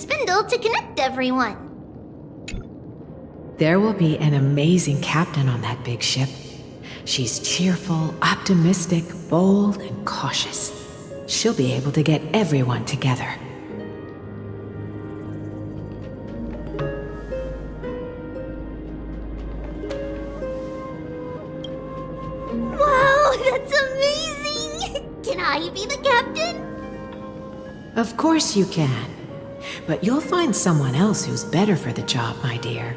spindle to connect everyone. There will be an amazing captain on that big ship. She's cheerful, optimistic, bold, and cautious. She'll be able to get everyone together. Wow, that's amazing! Can I be the captain? Of course you can. But you'll find someone else who's better for the job, my dear.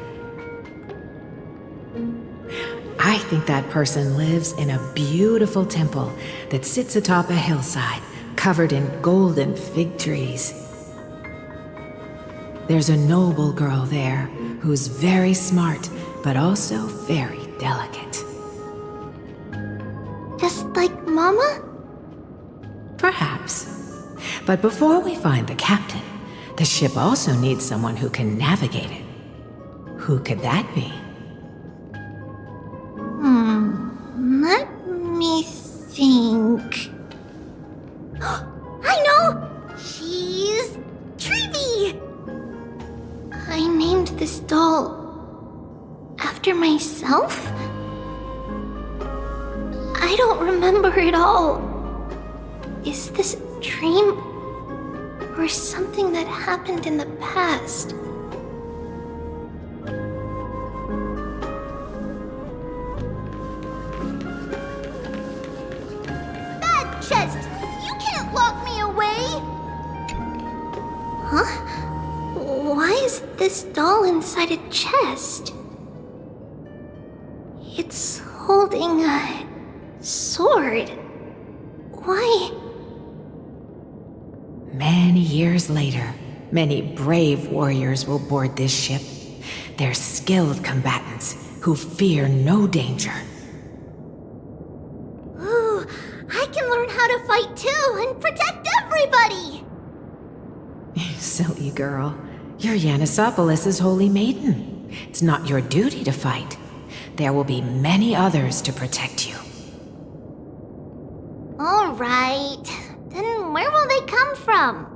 I think that person lives in a beautiful temple that sits atop a hillside, covered in golden fig trees. There's a noble girl there who's very smart, but also very delicate. Just like Mama? Perhaps. But before we find the captain, the ship also needs someone who can navigate it. Who could that be? Let me think. I know! She's Trivy! I named this doll after myself? I don't remember it all. Is this a dream or something that happened in the past? Bad chest! You can't lock me away! Huh? Why is this doll inside a chest? It's holding a sword. Why? Many years later, many brave warriors will board this ship. They're skilled combatants who fear no danger. Ooh, I can learn how to fight too and protect everybody! Silly girl. You're Yanisopoulos' holy maiden. It's not your duty to fight. There will be many others to protect you. Alright, then where will they come from?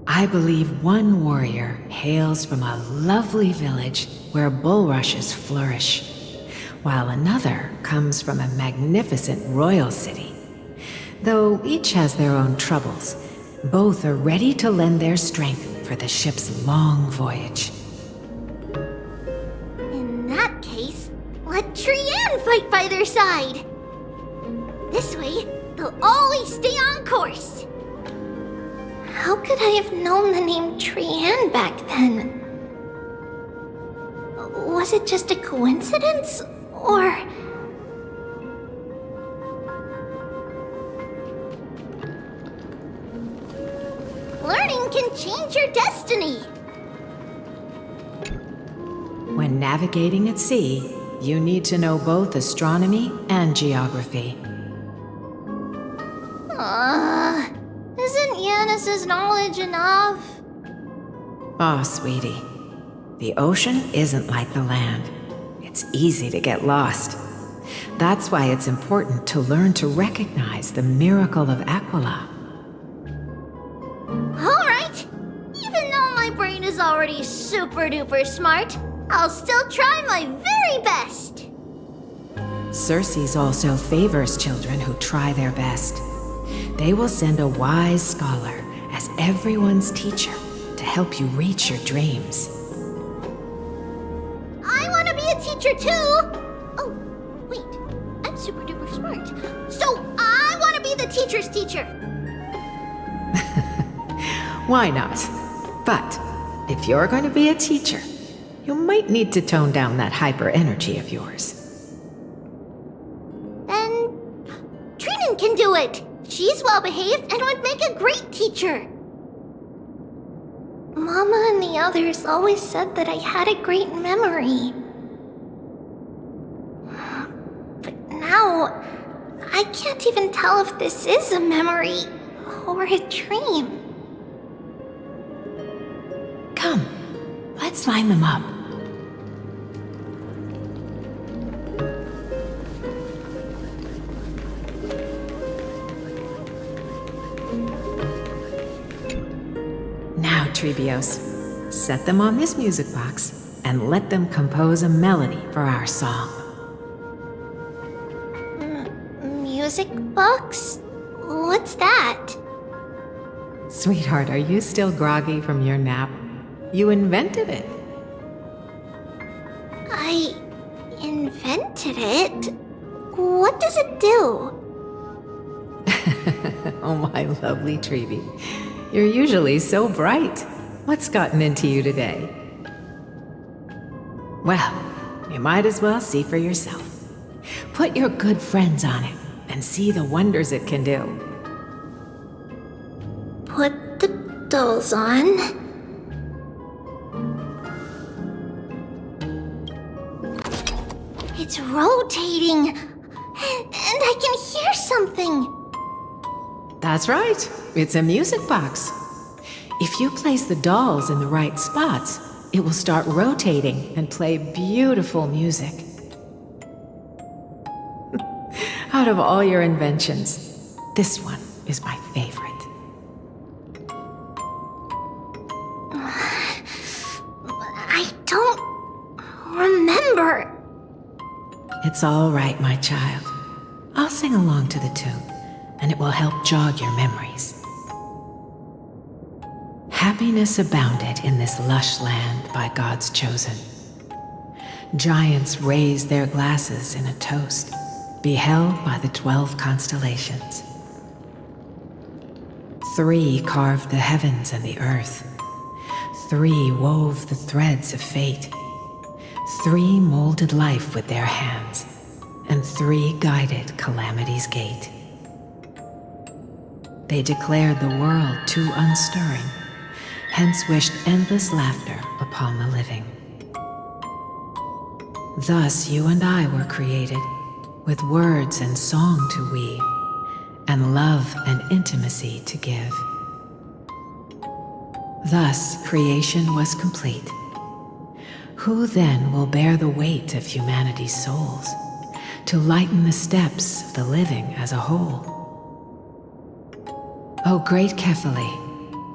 I believe one warrior hails from a lovely village where bulrushes flourish, while another comes from a magnificent royal city. Though each has their own troubles, both are ready to lend their strength for the ship's long voyage. In that case, let Trianne fight by their side! This way, they'll always stay on course! How could I have known the name Trianne back then? Was it just a coincidence, or... Learning can change your destiny! When navigating at sea, you need to know both astronomy and geography. Isn't Yanis's knowledge enough? Oh, sweetie. The ocean isn't like the land. It's easy to get lost. That's why it's important to learn to recognize the miracle of Aquila. Alright! Even though my brain is already super duper smart, I'll still try my very best! Circe also favors children who try their best. They will send a wise scholar as everyone's teacher to help you reach your dreams. I want to be a teacher too! Oh, wait, I'm super duper smart. So I want to be the teacher's teacher! Why not? But if you're going to be a teacher, you might need to tone down that hyper energy of yours. Then Trinan can do it! She's well behaved and would make a great teacher! Mama and the others always said that I had a great memory. But now, I can't even tell if this is a memory or a dream. Come, let's line them up. Now, Tribios. Set them on this music box and let them compose a melody for our song. Music box? What's that? Sweetheart, are you still groggy from your nap? You invented it. I invented it? What does it do? Oh, my lovely Treeby. You're usually so bright. What's gotten into you today? Well, you might as well see for yourself. Put your good friends on it and see the wonders it can do. Put the dolls on. It's rotating, and I can hear something. That's right, it's a music box. If you place the dolls in the right spots, it will start rotating and play beautiful music. Out of all your inventions, this one is my favorite. I don't remember. It's all right, my child. I'll sing along to the tune, and it will help jog your memories. Happiness abounded in this lush land by God's chosen. Giants raised their glasses in a toast, beheld by the 12 constellations. 3 carved the heavens and the earth. 3 wove the threads of fate. 3 molded life with their hands, and 3 guided calamity's gate. They declared the world too unstirring, hence wished endless laughter upon the living. Thus you and I were created, with words and song to weave, and love and intimacy to give. Thus creation was complete. Who then will bear the weight of humanity's souls, to lighten the steps of the living as a whole? O great Kephili,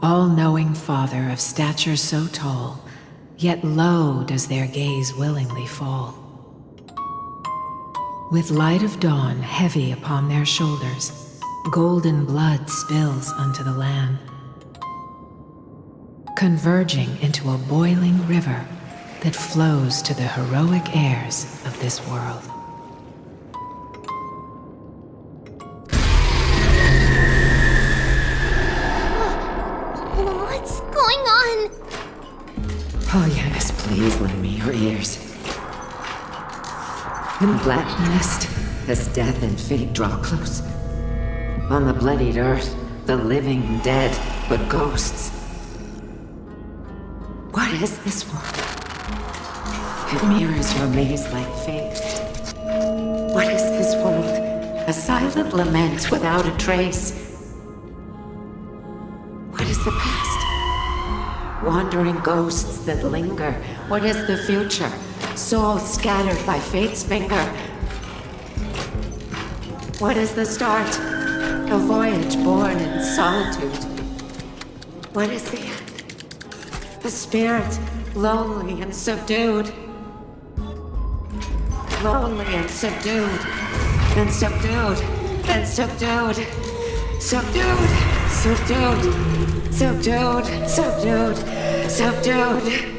all-knowing Father of stature so tall, yet low does their gaze willingly fall. With light of dawn heavy upon their shoulders, golden blood spills unto the land, converging into a boiling river that flows to the heroic heirs of this world. What's going on? Oh, yes, please lend me your ears. In black mist, as death and fate draw close, on the bloodied earth, the living dead, but ghosts. What is this world? It mirrors your maze-like fate. What is this world? A silent lament without a trace. What is the past? Wandering ghosts that linger. What is the future? Souls scattered by fate's finger. What is the start? A voyage born in solitude. What is the end? The spirit, lonely and subdued. Lonely and subdued. And subdued. And subdued. Subdued. Subdued. Subdued. Subdued. Subdued.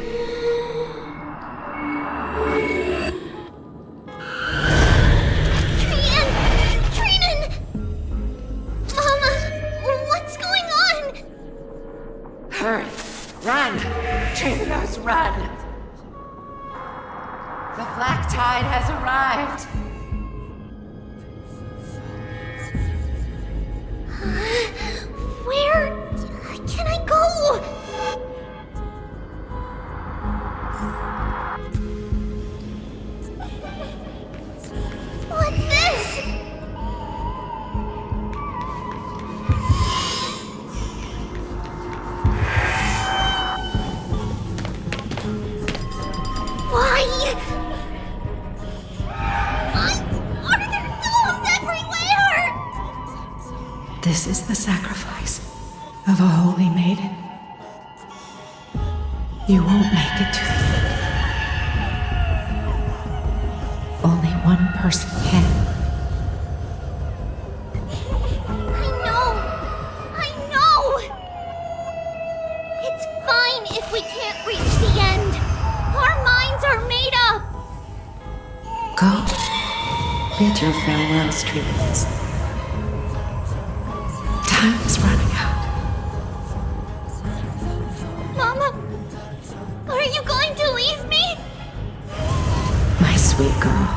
Run! Tribios, run! The black tide has arrived! Where can I go? What's this? Why are there dolls everywhere? This is the sacrifice of a holy maiden. You won't make it to the end. Only one person can. I know! It's fine if we can't reach the end. Our minds are made up. Go. Bid your farewells, Trees. Time is running out. Mama, are you going to leave me? My sweet girl.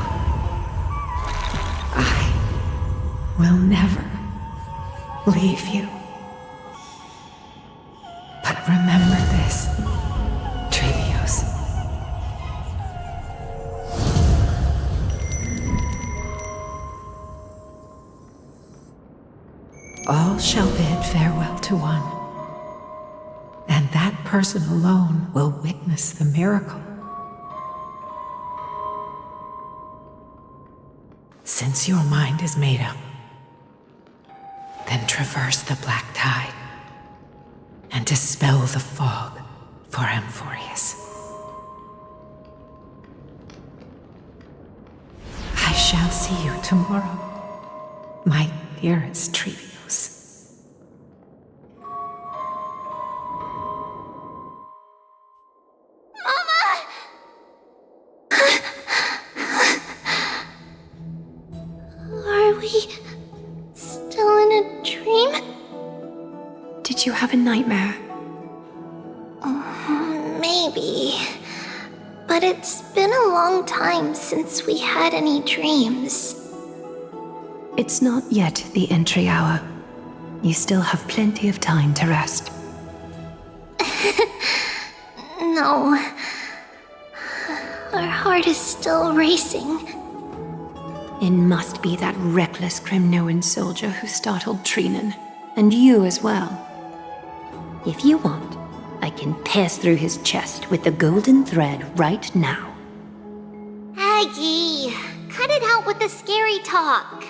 I will never leave you. But remember this, Trevios. All shall bid farewell to one, and that person alone will witness the miracle. Since your mind is made up, then traverse the black tide and dispel the fog for Amphorius. I shall see you tomorrow, my dearest Trevios. Are we still in a dream? Did you have a nightmare? Maybe. But it's been a long time since we had any dreams. It's not yet the entry hour. You still have plenty of time to rest. No. Our heart is still racing. It must be that reckless Kremnoan soldier who startled Trinan. And you as well. If you want, I can pierce through his chest with the golden thread right now. Aggie, cut it out with the scary talk.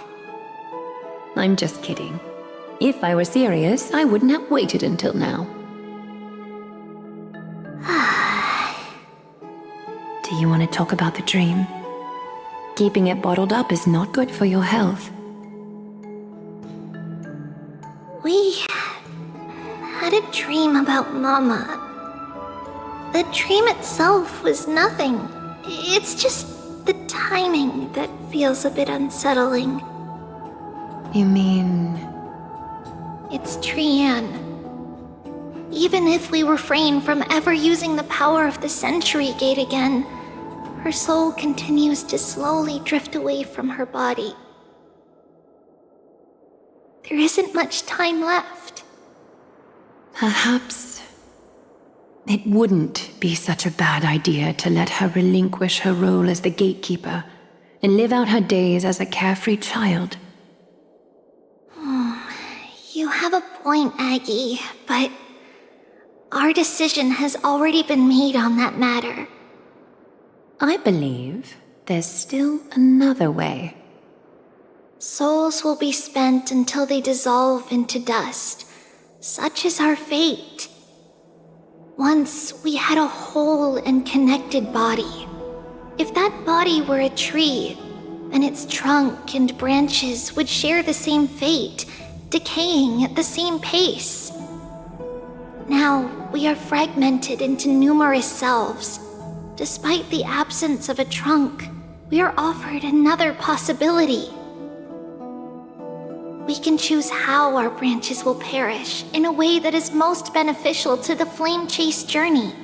I'm just kidding. If I were serious, I wouldn't have waited until now. Do you want to talk about the dream? Keeping it bottled up is not good for your health. We had a dream about Mama. The dream itself was nothing. It's just the timing that feels a bit unsettling. You mean... It's Trian. Even if we refrain from ever using the power of the Century Gate again, her soul continues to slowly drift away from her body. There isn't much time left. Perhaps it wouldn't be such a bad idea to let her relinquish her role as the gatekeeper and live out her days as a carefree child. You have a point, Aggie, but our decision has already been made on that matter. I believe there's still another way. Souls will be spent until they dissolve into dust. Such is our fate. Once we had a whole and connected body. If that body were a tree, then its trunk and branches would share the same fate, decaying at the same pace. Now we are fragmented into numerous selves. Despite the absence of a trunk, we are offered another possibility. We can choose how our branches will perish in a way that is most beneficial to the Flame Chase journey.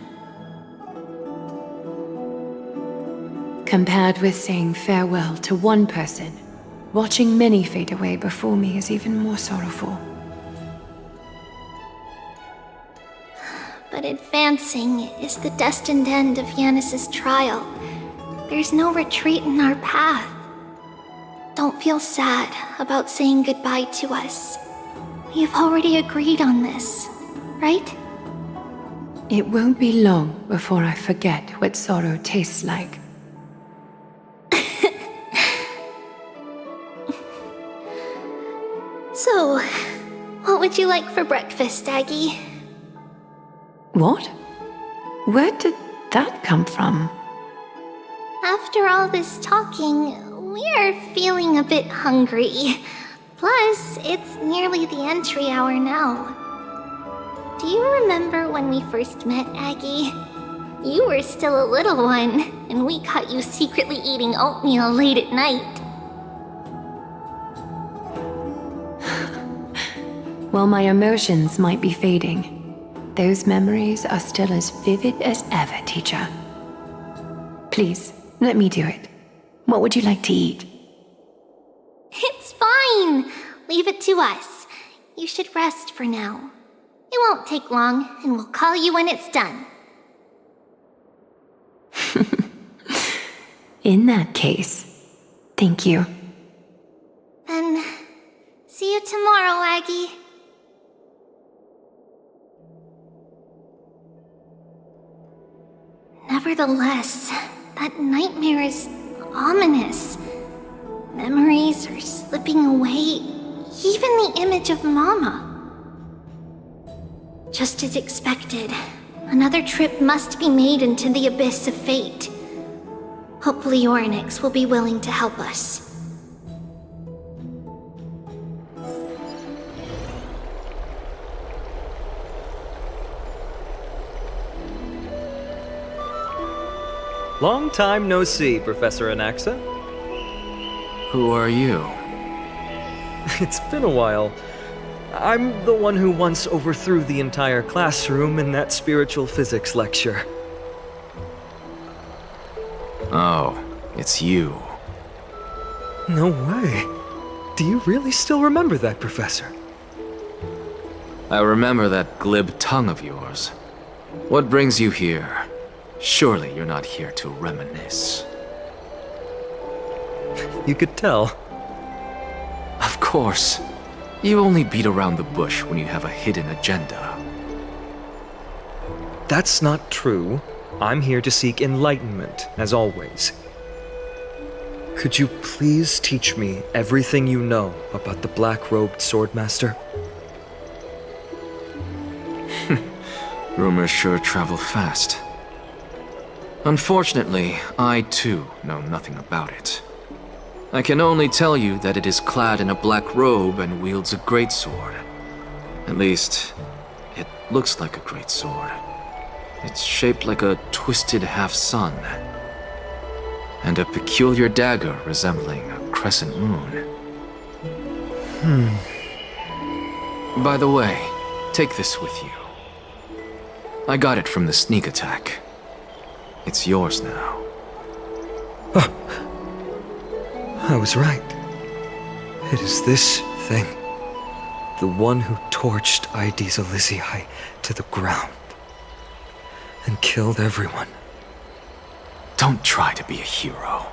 Compared with saying farewell to one person, watching many fade away before me is even more sorrowful. But advancing is the destined end of Yanis's trial. There's no retreat in our path. Don't feel sad about saying goodbye to us. We've already agreed on this, right? It won't be long before I forget what sorrow tastes like. So, what would you like for breakfast, Aggie? What? Where did that come from? After all this talking, we are feeling a bit hungry. Plus, it's nearly the entry hour now. Do you remember when we first met, Aggie? You were still a little one, and we caught you secretly eating oatmeal late at night. While my emotions might be fading, those memories are still as vivid as ever, teacher. Please, let me do it. What would you like to eat? It's fine. Leave it to us. You should rest for now. It won't take long, and we'll call you when it's done. In that case, thank you. Then, see you tomorrow, Aggie. Nevertheless, that nightmare is ominous. Memories are slipping away, even the image of Mama. Just as expected, another trip must be made into the abyss of fate. Hopefully Orynyx will be willing to help us. Long time no see, Professor Anaxa. Who are you? It's been a while. I'm the one who once overthrew the entire classroom in that spiritual physics lecture. Oh, it's you. No way. Do you really still remember that, Professor? I remember that glib tongue of yours. What brings you here? Surely you're not here to reminisce. You could tell. Of course. You only beat around the bush when you have a hidden agenda. That's not true. I'm here to seek enlightenment, as always. Could you please teach me everything you know about the black-robed swordmaster? Rumors sure travel fast. Unfortunately, I too know nothing about it. I can only tell you that it is clad in a black robe and wields a greatsword. At least, it looks like a greatsword. It's shaped like a twisted half-sun, and a peculiar dagger resembling a crescent moon. By the way, take this with you. I got it from the sneak attack. It's yours now. I was right. It is this thing. The one who torched Aedes Elysiae to the ground. And killed everyone. Don't try to be a hero.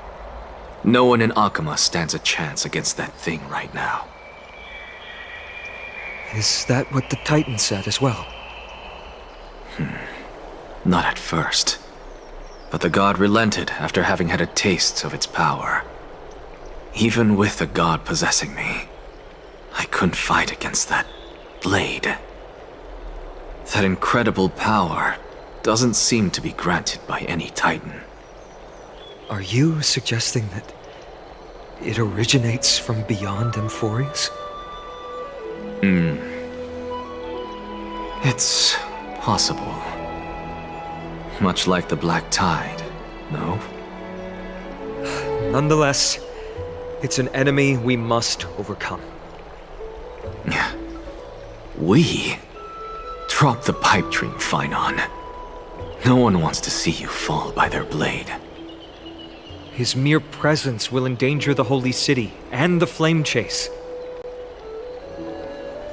No one in Akama stands a chance against that thing right now. Is that what the Titan said as well? Not at first. But the god relented after having had a taste of its power. Even with the god possessing me, I couldn't fight against that blade. That incredible power doesn't seem to be granted by any Titan. Are you suggesting that it originates from beyond Emphorius? It's possible. Much like the Black Tide, no? Nonetheless, it's an enemy we must overcome. We? Drop the pipe dream, Phainon. No one wants to see you fall by their blade. His mere presence will endanger the Holy City and the Flame Chase.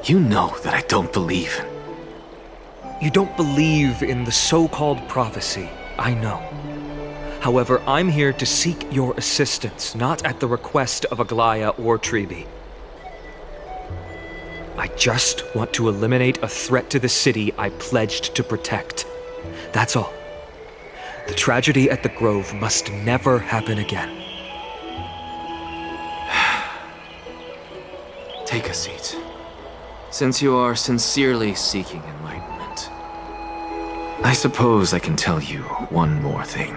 You know that I don't believe. You don't believe in the so-called prophecy, I know. However, I'm here to seek your assistance, not at the request of Aglaya or Tribi. I just want to eliminate a threat to the city I pledged to protect. That's all. The tragedy at the Grove must never happen again. Take a seat. Since you are sincerely seeking enlightenment, I suppose I can tell you one more thing.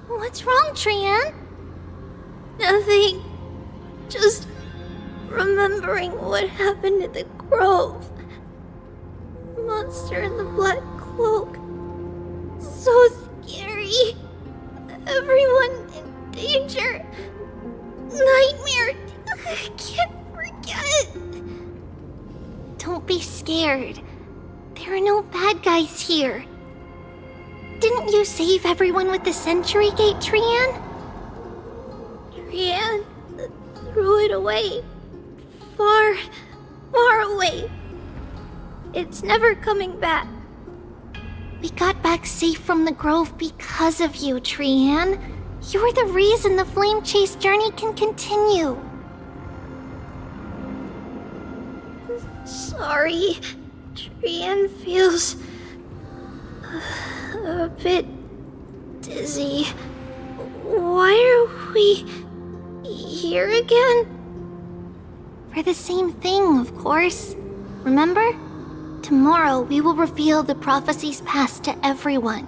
What's wrong, Trian? Nothing. Just remembering what happened in the grove. Monster in the black cloak. So scary. Everyone in danger. Nightmare. I can't forget. Don't be scared. There are no bad guys here. Didn't you save everyone with the Century Gate, Trian? Trian threw it away. Far, far away. It's never coming back. We got back safe from the grove because of you, Trian. You're the reason the Flame Chase journey can continue. Sorry. Trian feels a bit dizzy. Why are we here again? For the same thing, of course. Remember? Tomorrow we will reveal the prophecies passed to everyone.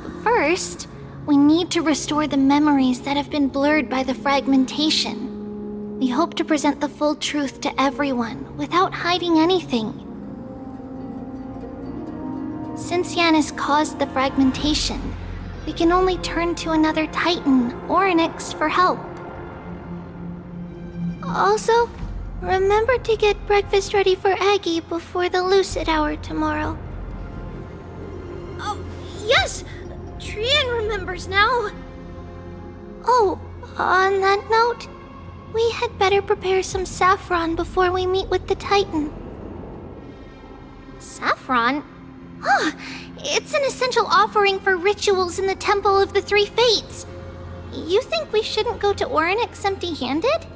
But first, we need to restore the memories that have been blurred by the fragmentation. We hope to present the full truth to everyone without hiding anything. Since Yanis caused the fragmentation, we can only turn to another Titan or an X for help. Also, remember to get breakfast ready for Aggie before the lucid hour tomorrow. Oh, yes! Trian remembers now. Oh, on that note, we had better prepare some saffron before we meet with the Titan. Saffron? Oh, it's an essential offering for rituals in the Temple of the Three Fates. You think we shouldn't go to Orynyx empty-handed?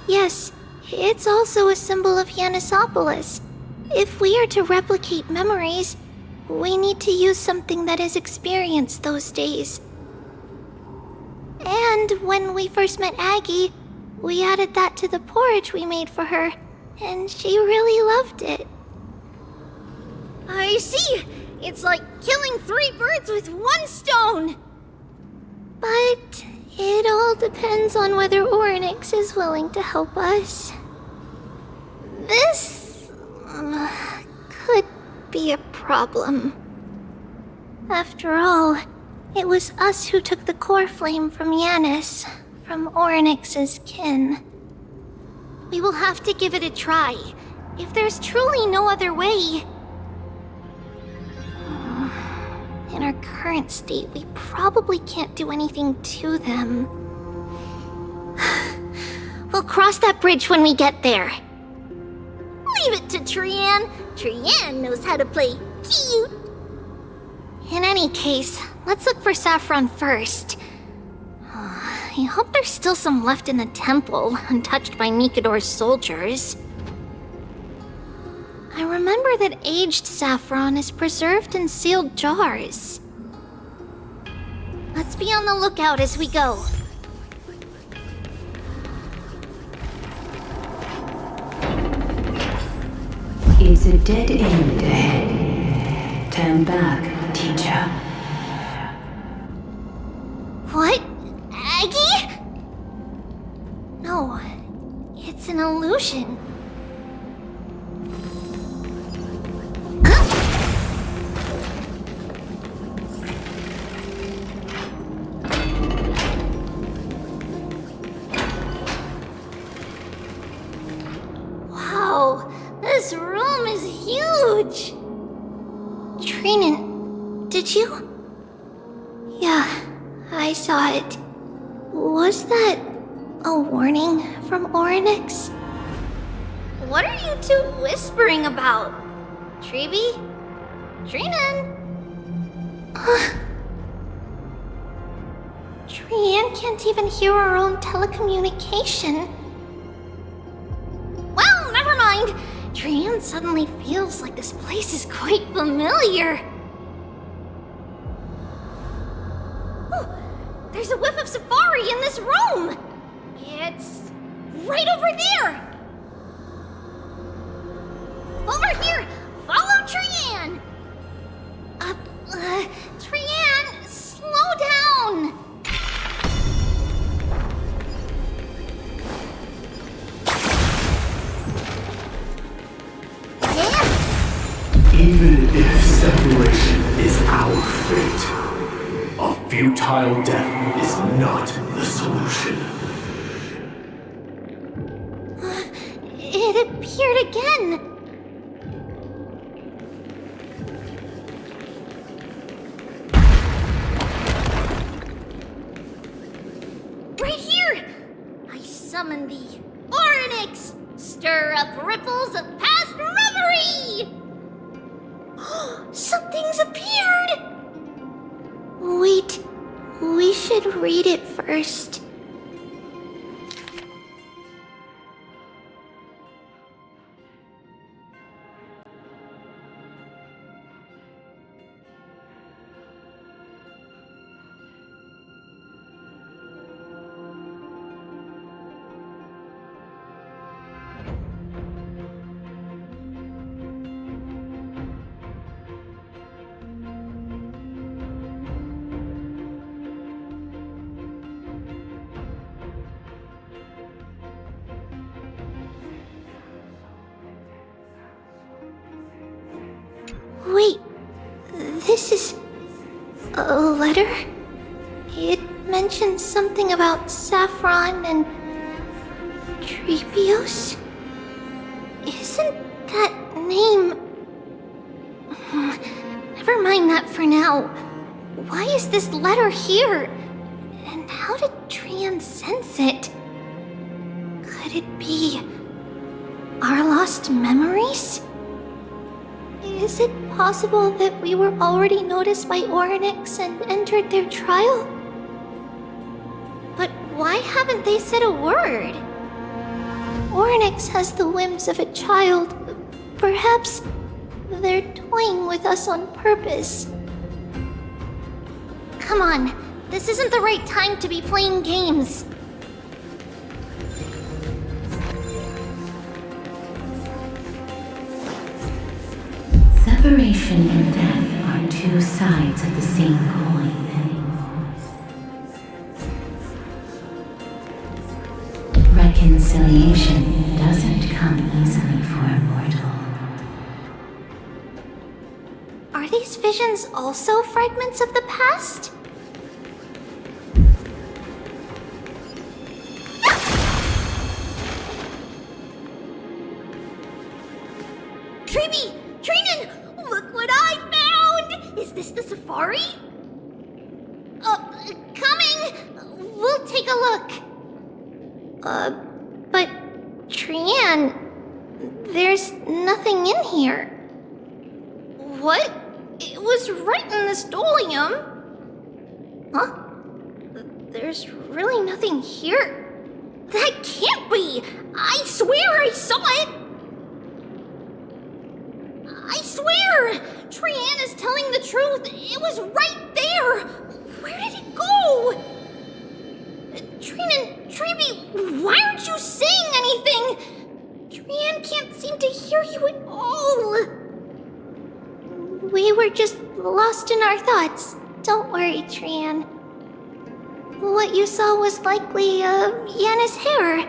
Yes, it's also a symbol of Yanisopolis. If we are to replicate memories, we need to use something that has experienced those days. And when we first met Aggie, we added that to the porridge we made for her, and she really loved it. I see! It's like killing 3 birds with 1 stone! But it all depends on whether Orynyx is willing to help us. This could be a problem. After all, it was us who took the core flame from Yanis, from Orynyx's kin. We will have to give it a try. If there's truly no other way. In our current state, we probably can't do anything to them. We'll cross that bridge when we get there. Leave it to Trian. Trian knows how to play cute. In any case, let's look for saffron first. I hope there's still some left in the temple, untouched by Mikador's soldiers. I remember that aged saffron is preserved in sealed jars. Let's be on the lookout as we go. It's a dead end ahead. Turn back, teacher. What? Aggie? No, it's an illusion. Wow, this room is huge. Trinan, did you? Yeah, I saw it. Was that a warning from Orynyx? What are you two whispering about? Treeby? Trinan? Trian can't even hear our own telecommunication. Well, never mind. Trian suddenly feels like this place is quite familiar. There's a whiff of safari in this room! It's right over there! Over here! Follow Trian! Trian, slow down! Yeah? Even if separation is our fate, a futile death is not the solution. It appeared again! Right here! I summon thee, Oryx! Stir up ripples of past reverie! Something's appeared! Wait, we should read it first. Wait, this is a letter? It mentions something about Saffron and Treebios? Isn't that name... Never mind that for now. Why is this letter here? And how did Trian sense it? Could it be our lost memories? Is it possible that we were already noticed by Oryx and entered their trial? But why haven't they said a word? Oryx has the whims of a child. Perhaps they're toying with us on purpose. Come on, this isn't the right time to be playing games. Separation and death are two sides of the same coin. Reconciliation doesn't come easily for a mortal. Are these visions also fragments of the past? Treeby! Trinan! Look what I found! Is this the safari? Coming! We'll take a look. But Trian, there's nothing in here. What? It was right in the stolium. Huh? There's really nothing here. That can't be! I swear I saw it! I swear! Trian is telling the truth. It was right there. Where did it go? Trinan, Treeby, why aren't you saying anything? Trian can't seem to hear you at all. We were just lost in our thoughts. Don't worry, Trian. What you saw was likely, Yana's hair.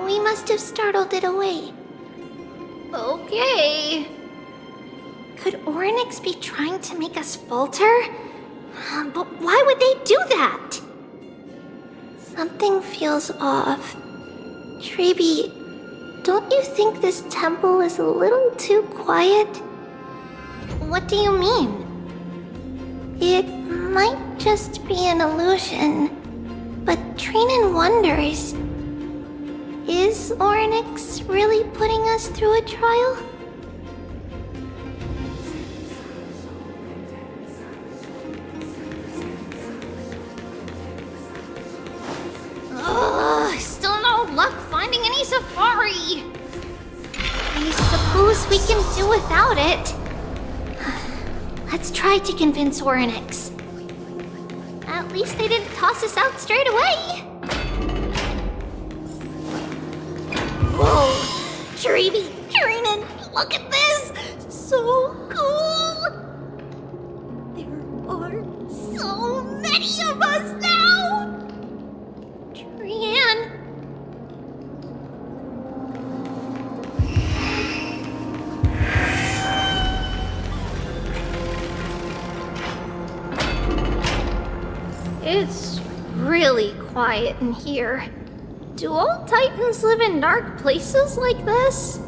We must have startled it away. Okay. Could Oryx be trying to make us falter? But why would they do that? Something feels off. Treeby, don't you think this temple is a little too quiet? What do you mean? It might just be an illusion, but Trinan wonders, is Oryx really putting us through a trial? Still no luck finding any safari. I suppose we can do without it. Let's try to convince Oryx. At At least they didn't toss us out straight away. Whoa! Treeby, Trinen, look at this! So cool! There are so many of us now! Trian. It's really quiet in here. Do all Titans live in dark places like this?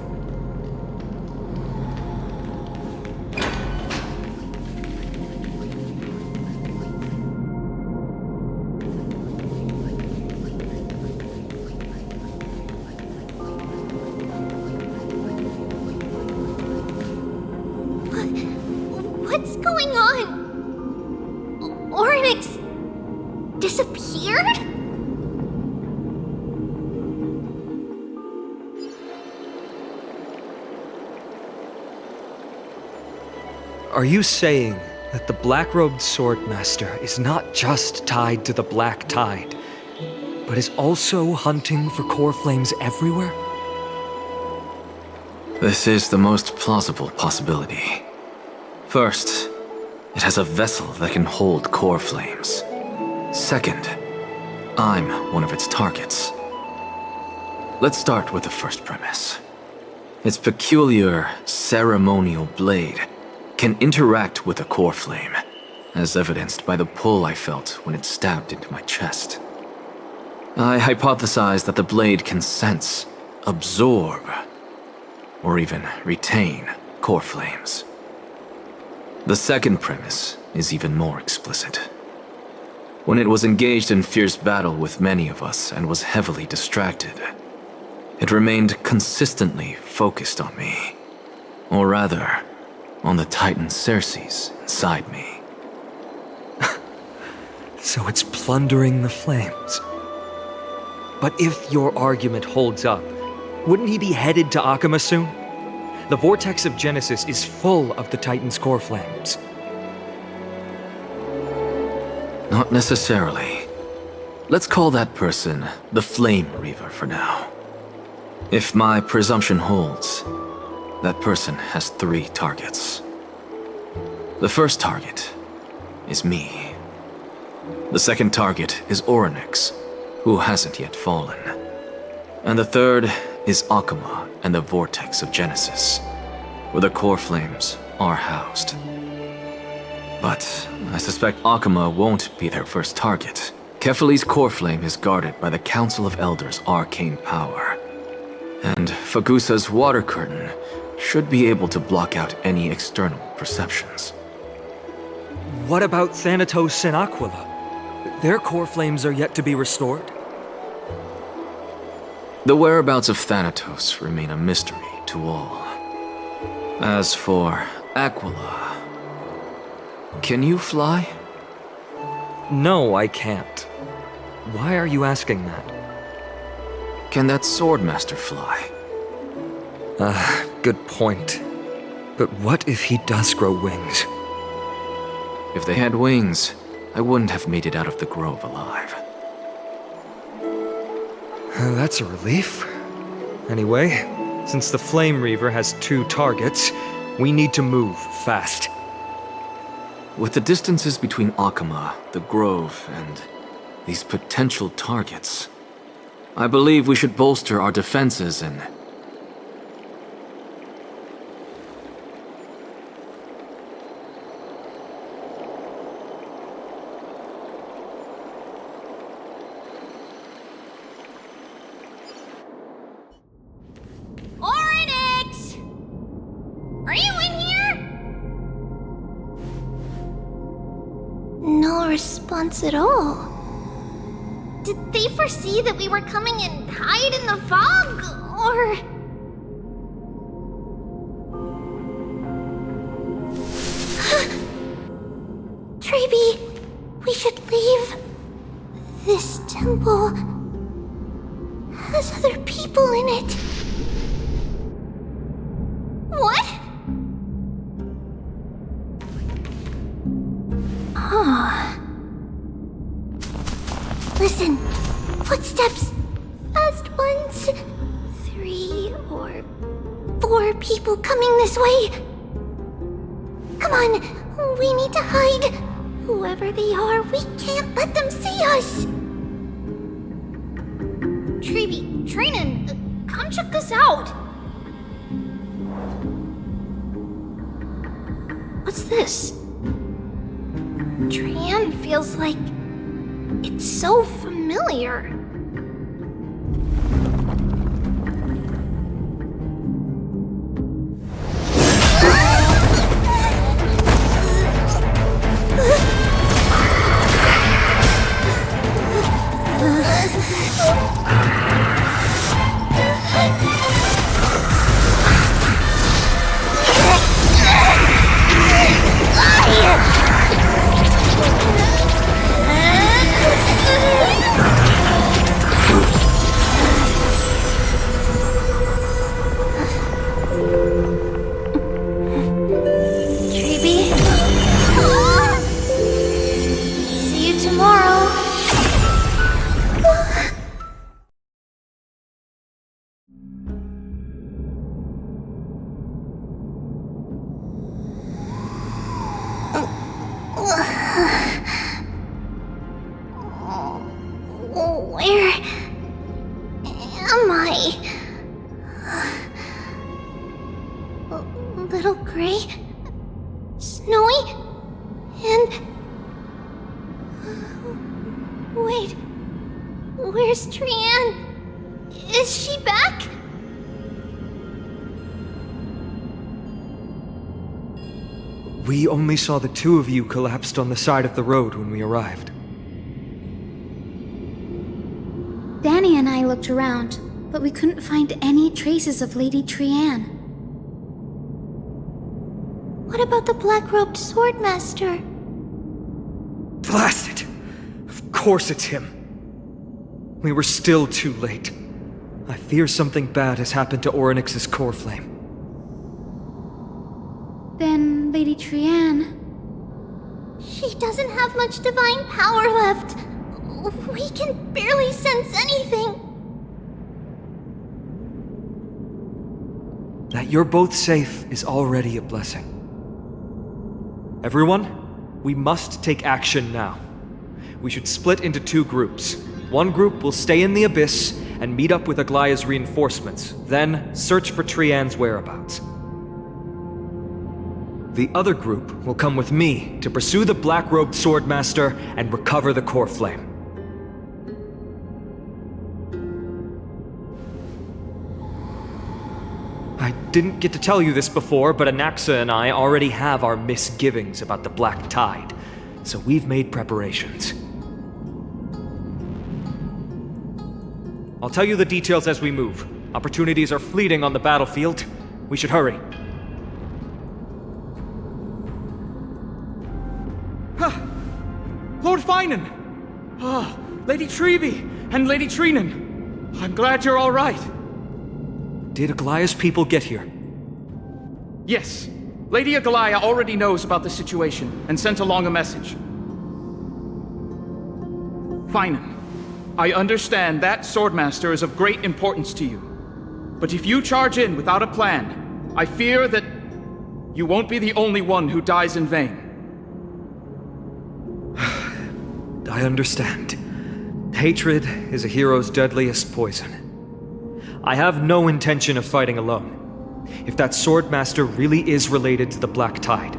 What's going on? Oryx disappeared? Are you saying that the black-robed swordmaster is not just tied to the Black Tide, but is also hunting for core flames everywhere? This is the most plausible possibility. First, it has a vessel that can hold core flames. Second, I'm one of its targets. Let's start with the first premise. Its peculiar ceremonial blade can interact with a core flame, as evidenced by the pull I felt when it stabbed into my chest. I hypothesized that the blade can sense, absorb, or even retain core flames. The second premise is even more explicit. When it was engaged in fierce battle with many of us and was heavily distracted, it remained consistently focused on me. Or rather, on the Titan Circes inside me. So it's plundering the flames. But if your argument holds up, wouldn't he be headed to Akama soon? The vortex of Genesis is full of the Titan's core flames. Not necessarily. Let's call that person the Flame Reaver for now. If my presumption holds, that person has 3 targets. The first target is me. The second target is Oryx, who hasn't yet fallen. And the third is Akama and the Vortex of Genesis, where the core flames are housed. But I suspect Akama won't be their first target. Kefali's core flame is guarded by the Council of Elders' arcane power. And Fagusa's water curtain should be able to block out any external perceptions. What about Thanatos and Aquila? Their core flames are yet to be restored. The whereabouts of Thanatos remain a mystery to all. As for Aquila, can you fly? No, I can't. Why are you asking that? Can that Swordmaster fly? Good point. But what if he does grow wings? If they had wings, I wouldn't have made it out of the grove alive. That's a relief. Anyway, since the Flame Reaver has 2 targets, we need to move fast. With the distances between Akama, the grove, and these potential targets, I believe we should bolster our defenses and... Oryx! Are you in here? No response at all. Did they foresee that we were coming and hide in the fog, or... Treeby, we should leave. This temple has other people in it. What? Listen! Footsteps! Fast ones. 3 or 4 people coming this way. Come on, we need to hide. Whoever they are, we can't let them see us. Treeby, Trainan, come check this out. What's this? Trian feels like it's so familiar. Where am I? Little Gray? Snowy? And... Wait... Where's Trian? Is she back? We only saw the two of you collapsed on the side of the road when we arrived. Danny and I looked around, but we couldn't find any traces of Lady Trian. What about the black-robed swordmaster? Blast it! Of course it's him. We were still too late. I fear something bad has happened to Orynyx's core flame. Then Lady Trian... She doesn't have much divine power left. We can barely sense anything. That you're both safe is already a blessing. Everyone, we must take action now. We should split into 2 groups. One group will stay in the Abyss and meet up with Aglaya's reinforcements, then search for Trian's whereabouts. The other group will come with me to pursue the black-robed swordmaster and recover the core flame. I didn't get to tell you this before, but Anaxa and I already have our misgivings about the Black Tide, so we've made preparations. I'll tell you the details as we move. Opportunities are fleeting on the battlefield. We should hurry. Lord Finan! Lady Treeby and Lady Trainan. I'm glad you're all right. Did Aglaya's people get here? Yes. Lady Aglaya already knows about the situation and sent along a message. Finan, I understand that Swordmaster is of great importance to you. But if you charge in without a plan, I fear that you won't be the only one who dies in vain. I understand. Hatred is a hero's deadliest poison. I have no intention of fighting alone. If that Swordmaster really is related to the Black Tide,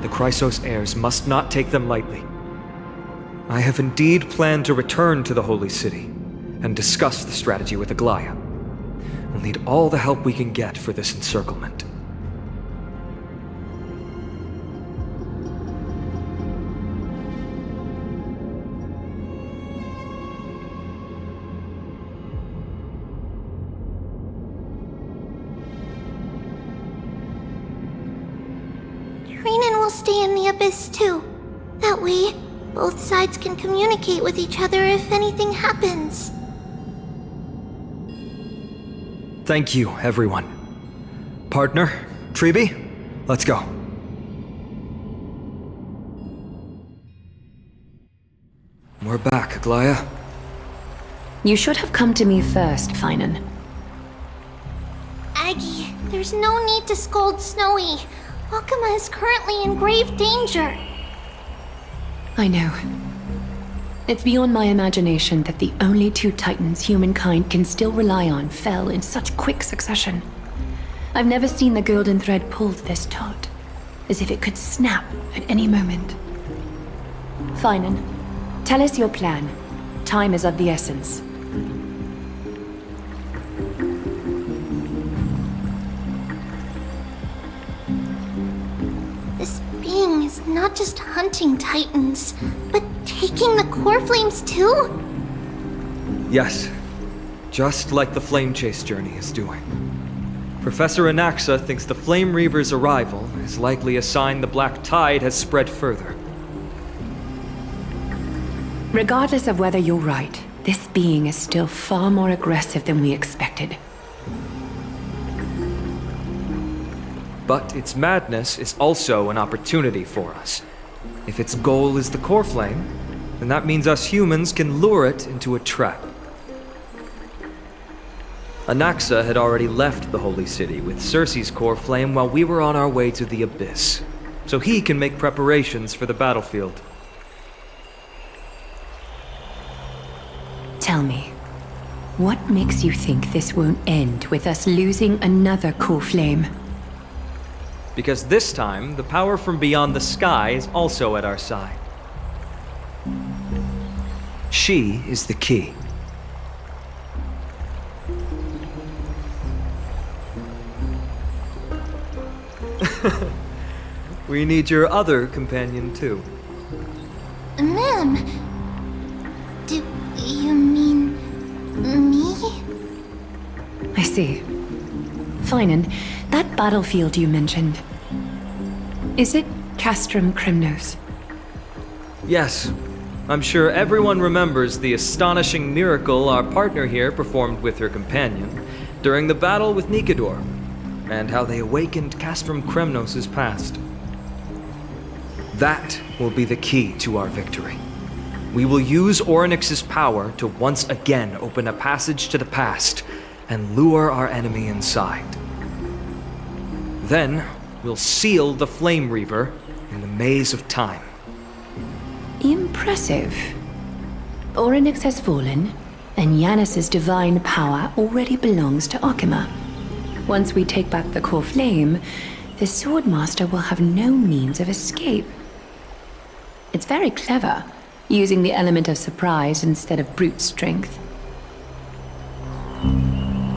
the Chrysos heirs must not take them lightly. I have indeed planned to return to the Holy City and discuss the strategy with Aglaya. We'll need all the help we can get for this encirclement. Trainan will stay in the Abyss too. That way, both sides can communicate with each other if anything happens. Thank you, everyone. Partner, Treeby, let's go. We're back, Aglaya. You should have come to me first, Finan. Aggie, there's no need to scold Snowy. Akuma is currently in grave danger. I know. It's beyond my imagination that the only two titans humankind can still rely on fell in such quick succession. I've never seen the golden thread pulled this taut, as if it could snap at any moment. Finan, tell us your plan. Time is of the essence. This being is not just hunting titans, but taking the core flames too? Yes, just like the Flame Chase journey is doing. Professor Anaxa thinks the Flame Reaver's arrival is likely a sign the Black Tide has spread further. Regardless of whether you're right, this being is still far more aggressive than we expected. But its madness is also an opportunity for us. If its goal is the core flame, then that means us humans can lure it into a trap. Anaxa had already left the Holy City with Cersei's core flame while we were on our way to the Abyss, so he can make preparations for the battlefield. Tell me, what makes you think this won't end with us losing another core flame? Because this time, the power from beyond the sky is also at our side. She is the key. We need your other companion too. Ma'am, do you mean me? I see. Finan, that battlefield you mentioned, is it Castrum Krymnos? Yes. I'm sure everyone remembers the astonishing miracle our partner here performed with her companion during the battle with Nikador, and how they awakened Castrum Krymnos' past. That will be the key to our victory. We will use Orynyx's power to once again open a passage to the past and lure our enemy inside. Then, we'll seal the Flame Reaver in the maze of time. Impressive. Orynyx has fallen, and Yanis's divine power already belongs to Akuma. Once we take back the core flame, the Swordmaster will have no means of escape. It's very clever, using the element of surprise instead of brute strength.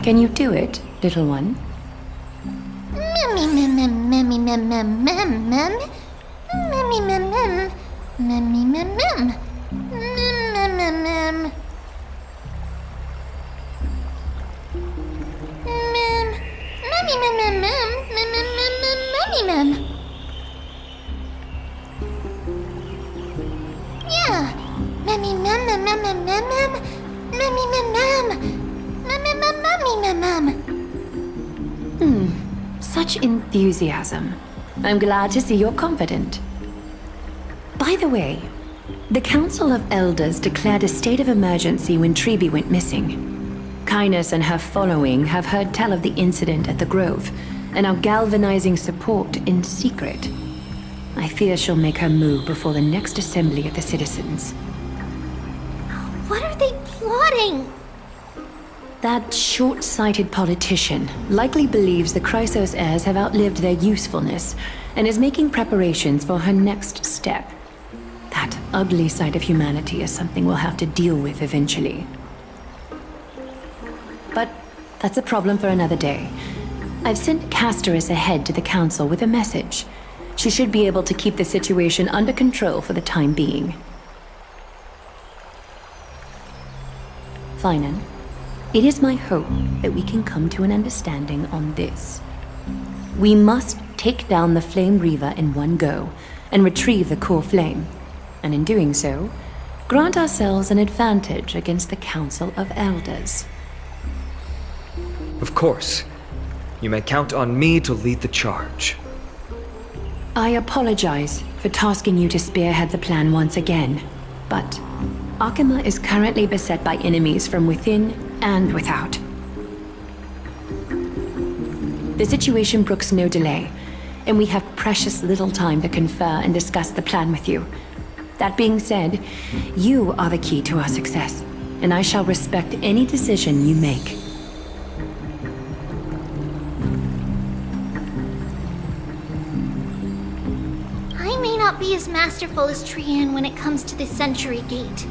Can you do it, little one? Such enthusiasm. I'm glad to see you're confident. By the way, the Council of Elders declared a state of emergency when Treeby went missing. Kynus and her following have heard tell of the incident at the Grove, and are galvanizing support in secret. I fear she'll make her move before the next assembly of the citizens. What are they plotting? That short-sighted politician likely believes the Chrysos heirs have outlived their usefulness, and is making preparations for her next step. That ugly side of humanity is something we'll have to deal with eventually. But that's a problem for another day. I've sent Castoris ahead to the council with a message. She should be able to keep the situation under control for the time being. Finan, it is my hope that we can come to an understanding on this. We must take down the Flame Reaver in one go, and retrieve the core flame, and in doing so, grant ourselves an advantage against the Council of Elders. Of course. You may count on me to lead the charge. I apologize for tasking you to spearhead the plan once again, but Akima is currently beset by enemies from within and without. The situation brooks no delay, and we have precious little time to confer and discuss the plan with you. That being said, you are the key to our success, and I shall respect any decision you make. I may not be as masterful as Trian when it comes to the Century Gate,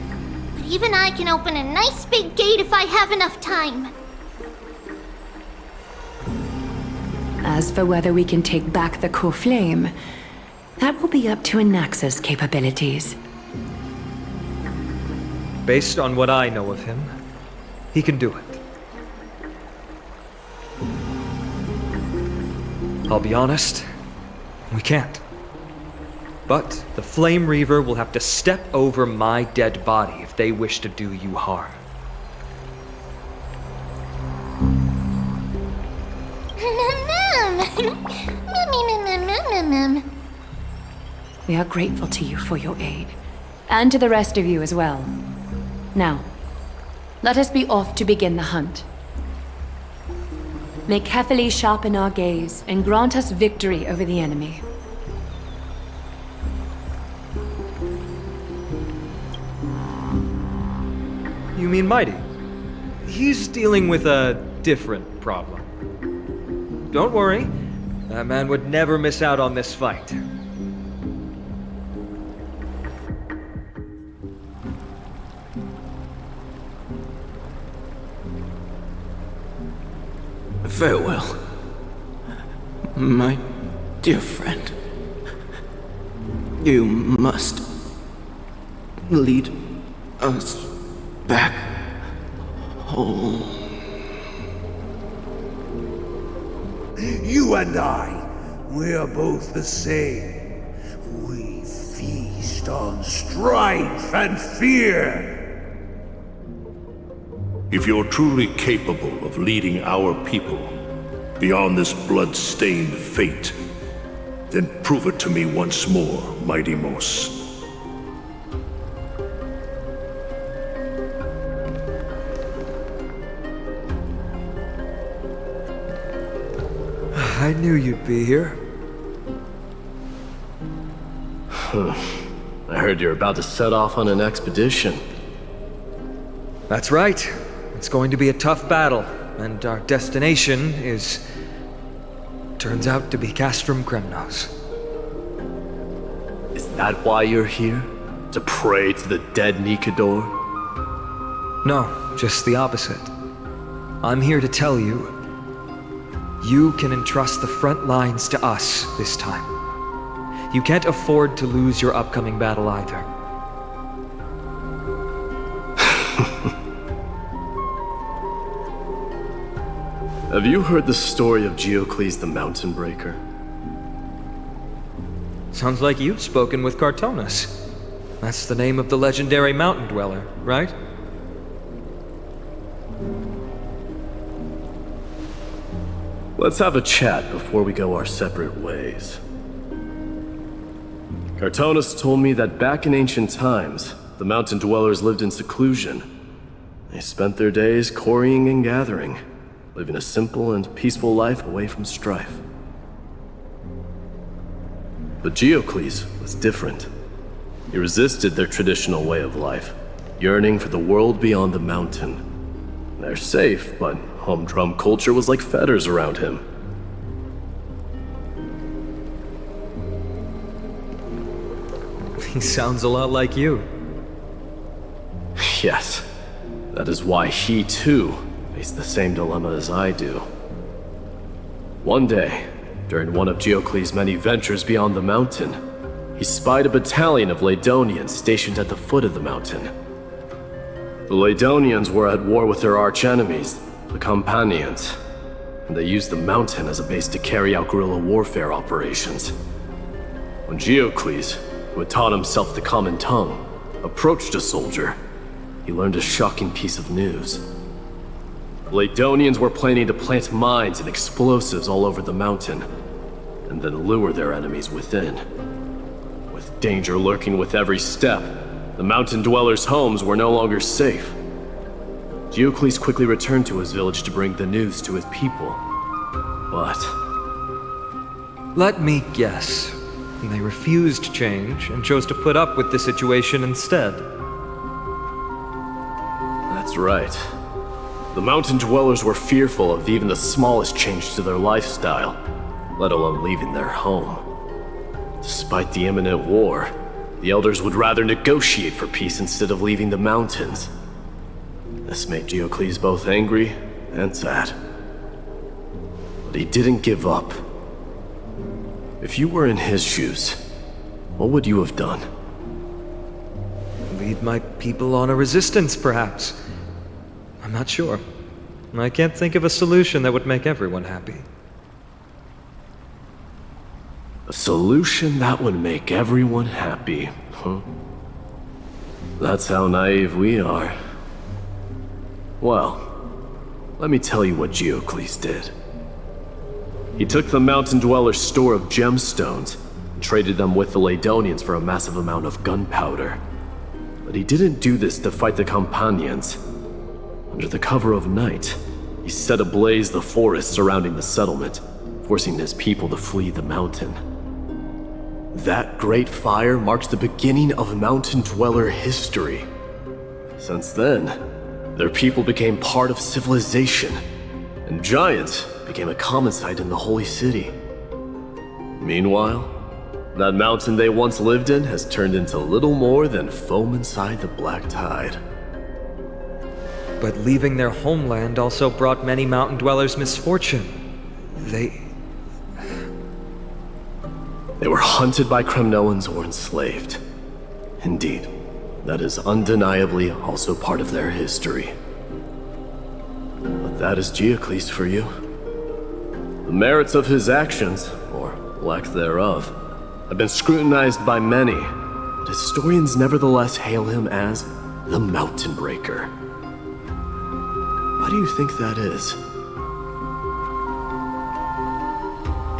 but even I can open a nice big gate if I have enough time. As for whether we can take back the core flame, that will be up to Anaxa's capabilities. Based on what I know of him, he can do it. I'll be honest, we can't. But the Flame Reaver will have to step over my dead body if they wish to do you harm. We are grateful to you for your aid, and to the rest of you as well. Now, let us be off to begin the hunt. May Kefili sharpen our gaze and grant us victory over the enemy. You mean Mighty? He's dealing with a different problem. Don't worry, that man would never miss out on this fight. Farewell, my dear friend. You must lead us back home. You and I, we're both the same. We feast on strife and fear. If you're truly capable of leading our people beyond this blood-stained fate, then prove it to me once more, Mighty Mos. I knew you'd be here. I heard you're about to set off on an expedition. That's right. It's going to be a tough battle, and our destination turns out to be Castrum Kremnos. Is that why you're here? To pray to the dead Nikador? No, just the opposite. I'm here to tell you, you can entrust the front lines to us this time. You can't afford to lose your upcoming battle either. Have you heard the story of Geocles the Mountain Breaker? Sounds like you've spoken with Cartonus. That's the name of the legendary mountain dweller, right? Let's have a chat before we go our separate ways. Cartonus told me that back in ancient times, the mountain dwellers lived in seclusion. They spent their days quarrying and gathering, living a simple and peaceful life away from strife. But Geocles was different. He resisted their traditional way of life, yearning for the world beyond the mountain. They're safe, but humdrum culture was like fetters around him. He sounds a lot like you. Yes, that is why he too faced the same dilemma as I do. One day, during one of Geocles' many ventures beyond the mountain, he spied a battalion of Ladonians stationed at the foot of the mountain. The Ladonians were at war with their arch-enemies, the Companions, and they used the mountain as a base to carry out guerrilla warfare operations. When Geocles, who had taught himself the common tongue, approached a soldier, he learned a shocking piece of news. The Ladonians were planning to plant mines and explosives all over the mountain, and then lure their enemies within. With danger lurking with every step, the mountain dwellers' homes were no longer safe. Diocles quickly returned to his village to bring the news to his people. But let me guess. They refused change and chose to put up with the situation instead. that's right. The mountain dwellers were fearful of even the smallest change to their lifestyle, let alone leaving their home. Despite the imminent war, the elders would rather negotiate for peace instead of leaving the mountains. This made Diocles both angry and sad. But he didn't give up. If you were in his shoes, what would you have done? Lead my people on a resistance, perhaps. I'm not sure. I can't think of a solution that would make everyone happy. A solution that would make everyone happy, huh? That's how naive we are. Well, let me tell you what Diocles did. He took the mountain dwellers' store of gemstones and traded them with the Ladonians for a massive amount of gunpowder. But he didn't do this to fight the Companions. Under the cover of night, he set ablaze the forest surrounding the settlement, forcing his people to flee the mountain. That great fire marked the beginning of mountain dweller history. Since then, their people became part of civilization, and giants became a common sight in the holy city. Meanwhile, that mountain they once lived in has turned into little more than foam inside the black tide. But leaving their homeland also brought many mountain dwellers misfortune. They were hunted by Kremnoans or enslaved. Indeed, that is undeniably also part of their history. But that is Diocles for you. The merits of his actions, or lack thereof, have been scrutinized by many, but historians nevertheless hail him as the Mountain Breaker. Why do you think that is?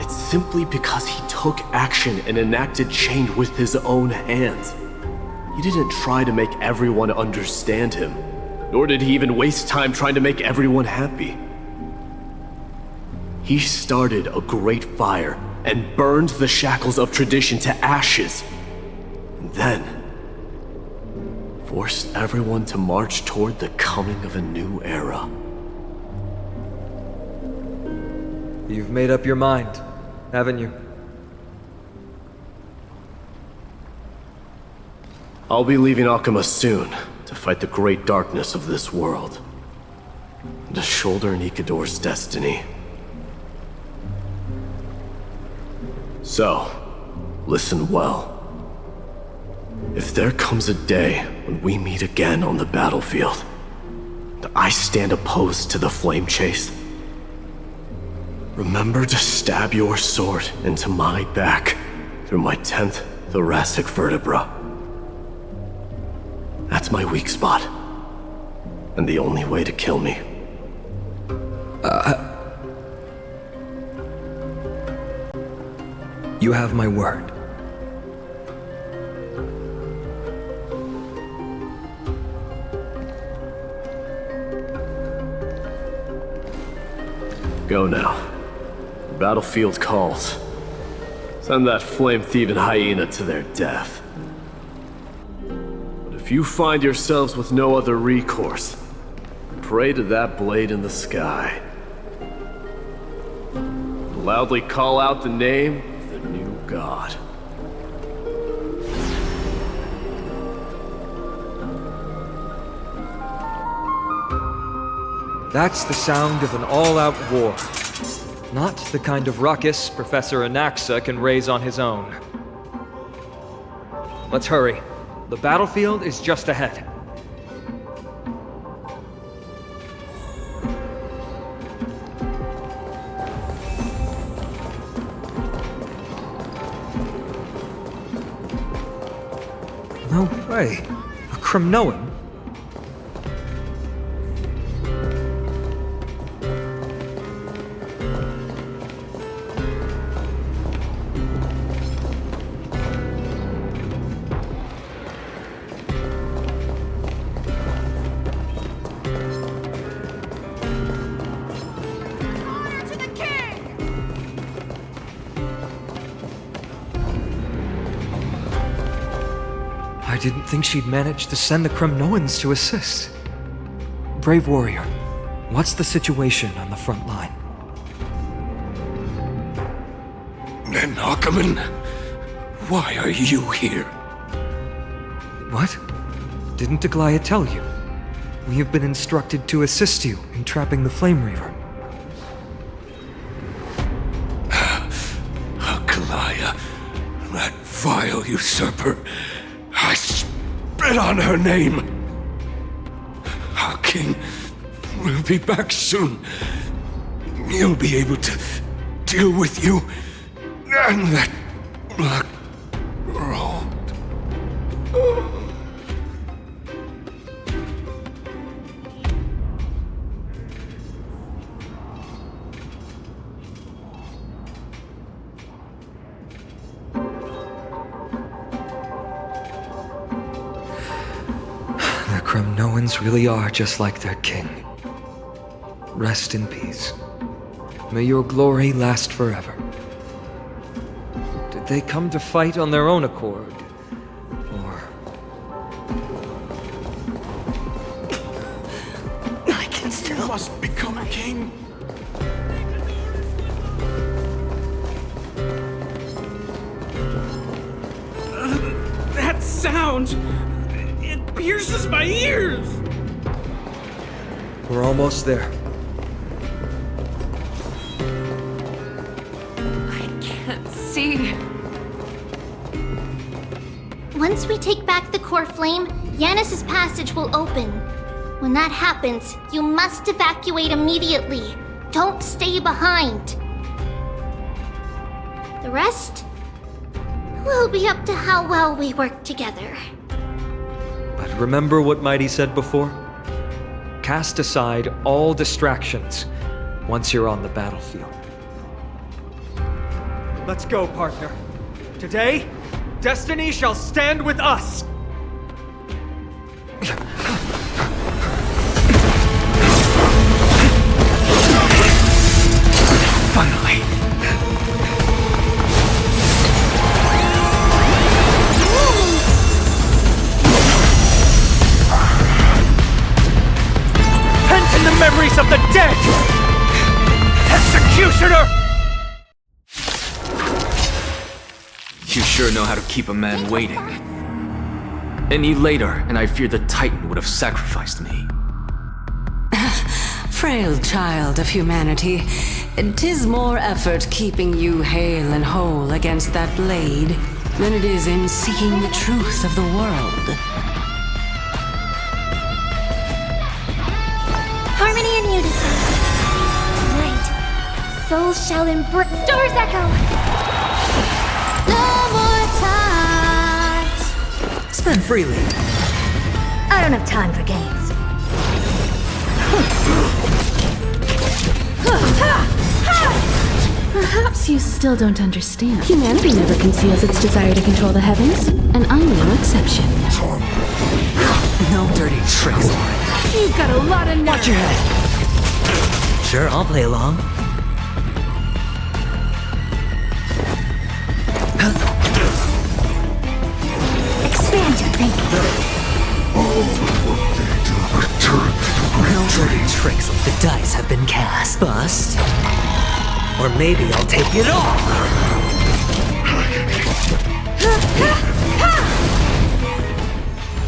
It's simply because he took action and enacted change with his own hands. He didn't try to make everyone understand him, nor did he even waste time trying to make everyone happy. He started a great fire and burned the shackles of tradition to ashes, and then forced everyone to march toward the coming of a new era. You've made up your mind, haven't you? I'll be leaving Akuma soon to fight the great darkness of this world, and to shoulder Nikador's destiny. So, listen well. If there comes a day when we meet again on the battlefield, and I stand opposed to the flame chase, remember to stab your sword into my back through my 10th thoracic vertebra. That's my weak spot, and the only way to kill me. You have my word. Go now. The battlefield calls. Send that flame-thieving hyena to their death. But if you find yourselves with no other recourse, pray to that blade in the sky. Loudly call out the name of the new god. That's the sound of an all-out war. Not the kind of ruckus Professor Anaxa can raise on his own. Let's hurry. The battlefield is just ahead. No way. A Kremnoan? I didn't think she'd manage to send the Kremnoans to assist. Brave warrior, what's the situation on the front line? Then Ackerman, why are you here? What? Didn't Aglaya tell you? We have been instructed to assist you in trapping the Flame Reaver. Aglaya, that vile usurper. I spit on her name. Our king will be back soon. He'll be able to deal with you and that black robe. The Kremnoans really are just like their king. Rest in peace. May your glory last forever. Did they come to fight on their own accord? Or... I can still must become a king. That sound! It pierces my ears! We're almost there. See. Once we take back the core flame, Yanis's passage will open. When that happens, you must evacuate immediately. Don't stay behind. The rest will be up to how well we work together. But remember what Mighty said before? Cast aside all distractions once you're on the battlefield. Let's go, partner. Today, destiny shall stand with us! Finally. Pent in the memories of the dead! Executioner! You sure know how to keep a man waiting. Any later, and I fear the Titan would have sacrificed me. Frail child of humanity, 'tis more effort keeping you hale and whole against that blade than it is in seeking the truth of the world. Harmony and unison. Right. Souls shall embrace. Stars echo! No more times. Spend freely. I don't have time for games. Perhaps you still don't understand. Humanity never conceals its desire to control the heavens, and I'm no exception. No dirty tricks. You've got a lot of nerve. Watch your head. Sure, I'll play along. Expand your thinking. No dirty tricks. The dice have been cast. Bust. Or maybe I'll take it all.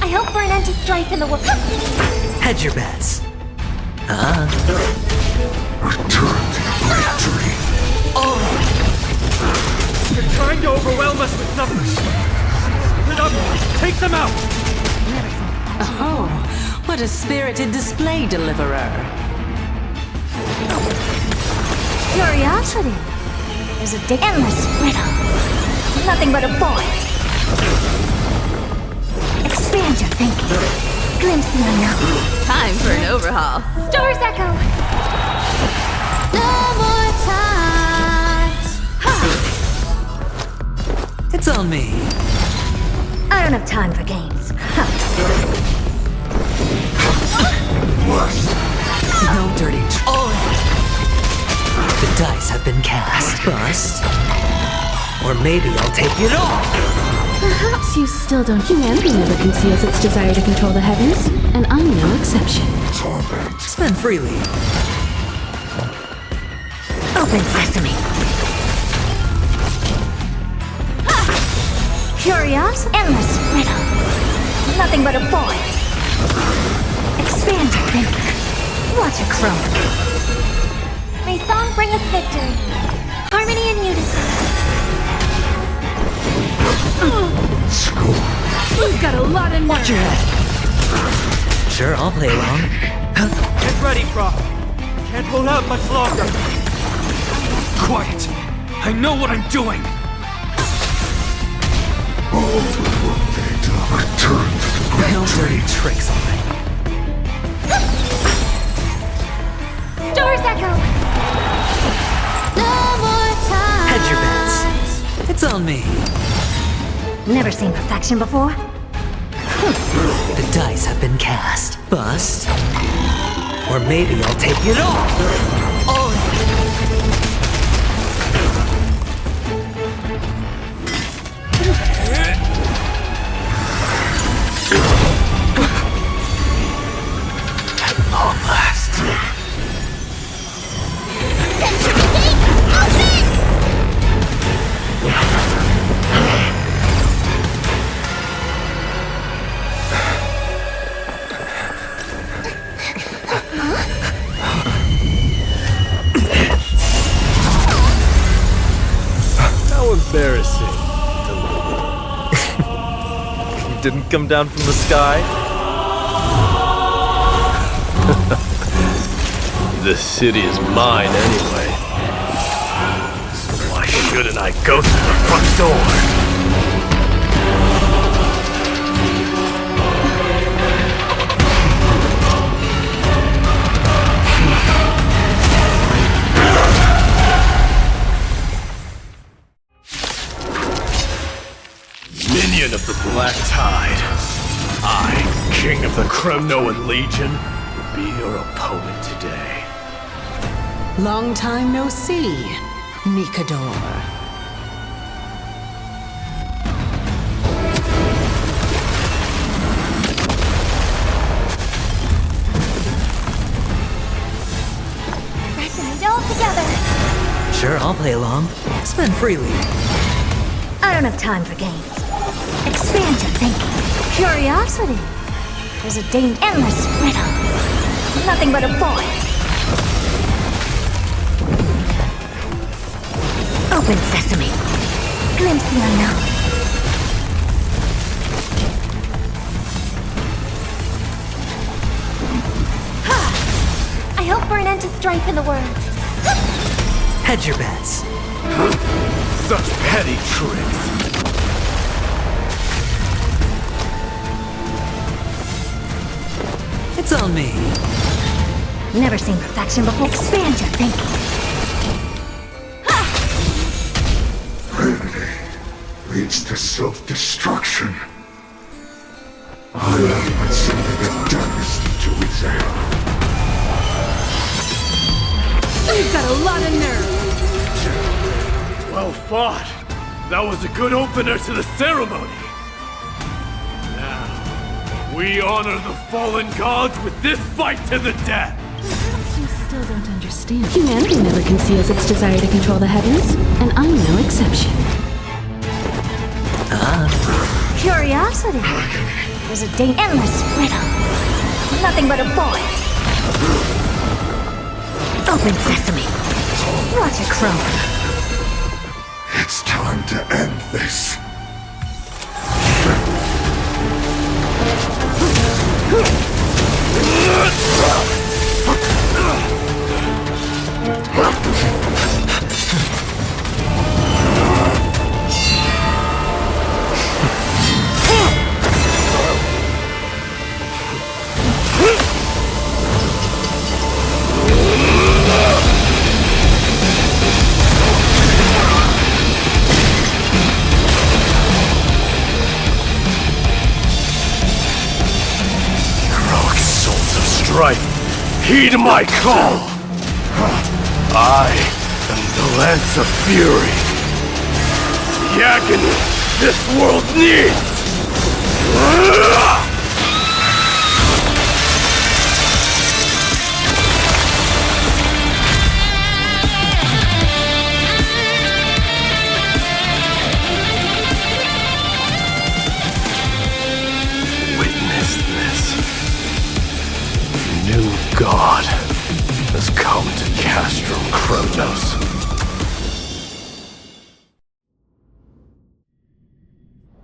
I hope for an end to strife in the world. Hedge your bets. You're trying to overwhelm us with numbers. Split up, take them out! Oh, what a spirited display, Deliverer. Curiosity. There's a endless riddle. Nothing but a void. Expand your thinking. Glimpse the unknown. Time for an overhaul. Stars echo. No more times. It's on me. I don't have time for games. No dirty The dice have been cast. Bust. Or maybe I'll take it all. Perhaps Perhaps you still don't. Humanity never conceals its desire to control the heavens, and I'm no exception. Spend freely. Open sesame. Curious, endless riddle. Nothing but a void. Expand your thinking. Watch a chrome. May song bring us victory. Harmony and unison. You've got a lot of nerve. Watch your head. Sure, I'll play along. Get ready, Prof. Can't hold out much longer. Quiet! I know what I'm doing! No dirty tricks on me. Stars echo. No more time. Hedge your bets. It's on me. Never seen perfection before? The dice have been cast. Bust. Or maybe I'll take it all. All At long last. How embarrassing. You didn't come down from the sky? This city is mine anyway. So why shouldn't I go through the front door? Minion of the Black Tide, I, King of the Kremnoan Legion, will be your opponent today. Long time no see, Mikador. Resonate all together. Sure, I'll play along. Spend freely. I don't have time for games. Expand your thinking. Curiosity. There's a endless riddle. Nothing but a void. Open sesame. Glimpse the unknown. I hope for an end to strife in the world. Hedge your bets. Such petty tricks. It's on me. Never seen perfection before. Expand your thinking. Vanity leads to self-destruction. I am something that damage to examine. You've got a lot of nerve. Well fought. That was a good opener to the ceremony. Now, we honor the fallen gods with this fight to the death. Perhaps you still don't understand. Humanity never conceals its desire to control the heavens, and I'm no exception. Curiosity. There's a endless riddle. Nothing but a void. Open sesame. Watch it crumble. It's time to end this. Heed my call! I am the Lance of Fury. The agony this world needs! Witness this. New god has come to Castrum Kronos.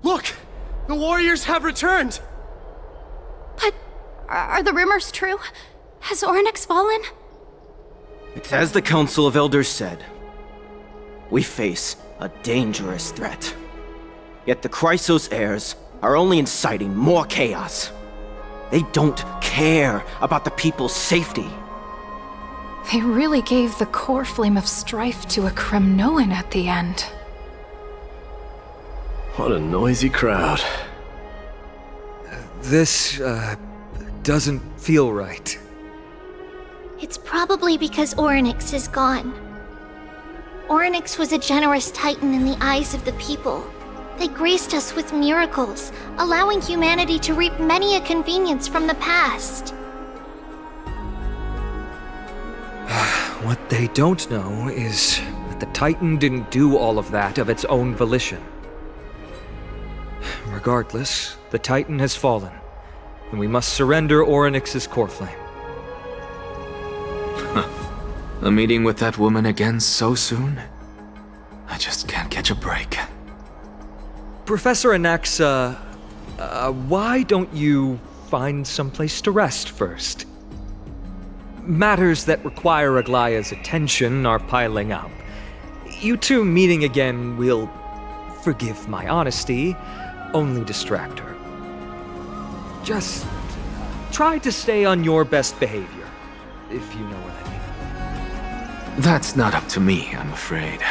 Look! The warriors have returned! But are the rumors true? Has Orynyx fallen? It's as the Council of Elders said. We face a dangerous threat. Yet the Chrysos heirs are only inciting more chaos. They don't care about the people's safety. They really gave the core flame of strife to a Kremnoan at the end. What a noisy crowd. This, doesn't feel right. It's probably because Orynyx is gone. Orynyx was a generous titan in the eyes of the people. They graced us with miracles, allowing humanity to reap many a convenience from the past. What they don't know is that the Titan didn't do all of that of its own volition. Regardless, the Titan has fallen, and we must surrender Orynyx's core flame. A meeting with that woman again so soon? I just can't catch a break. Professor Anaxa, why don't you find someplace to rest first? Matters that require Aglaya's attention are piling up. You two meeting again will, forgive my honesty, only distract her. Just try to stay on your best behavior, if you know what I mean. That's not up to me, I'm afraid.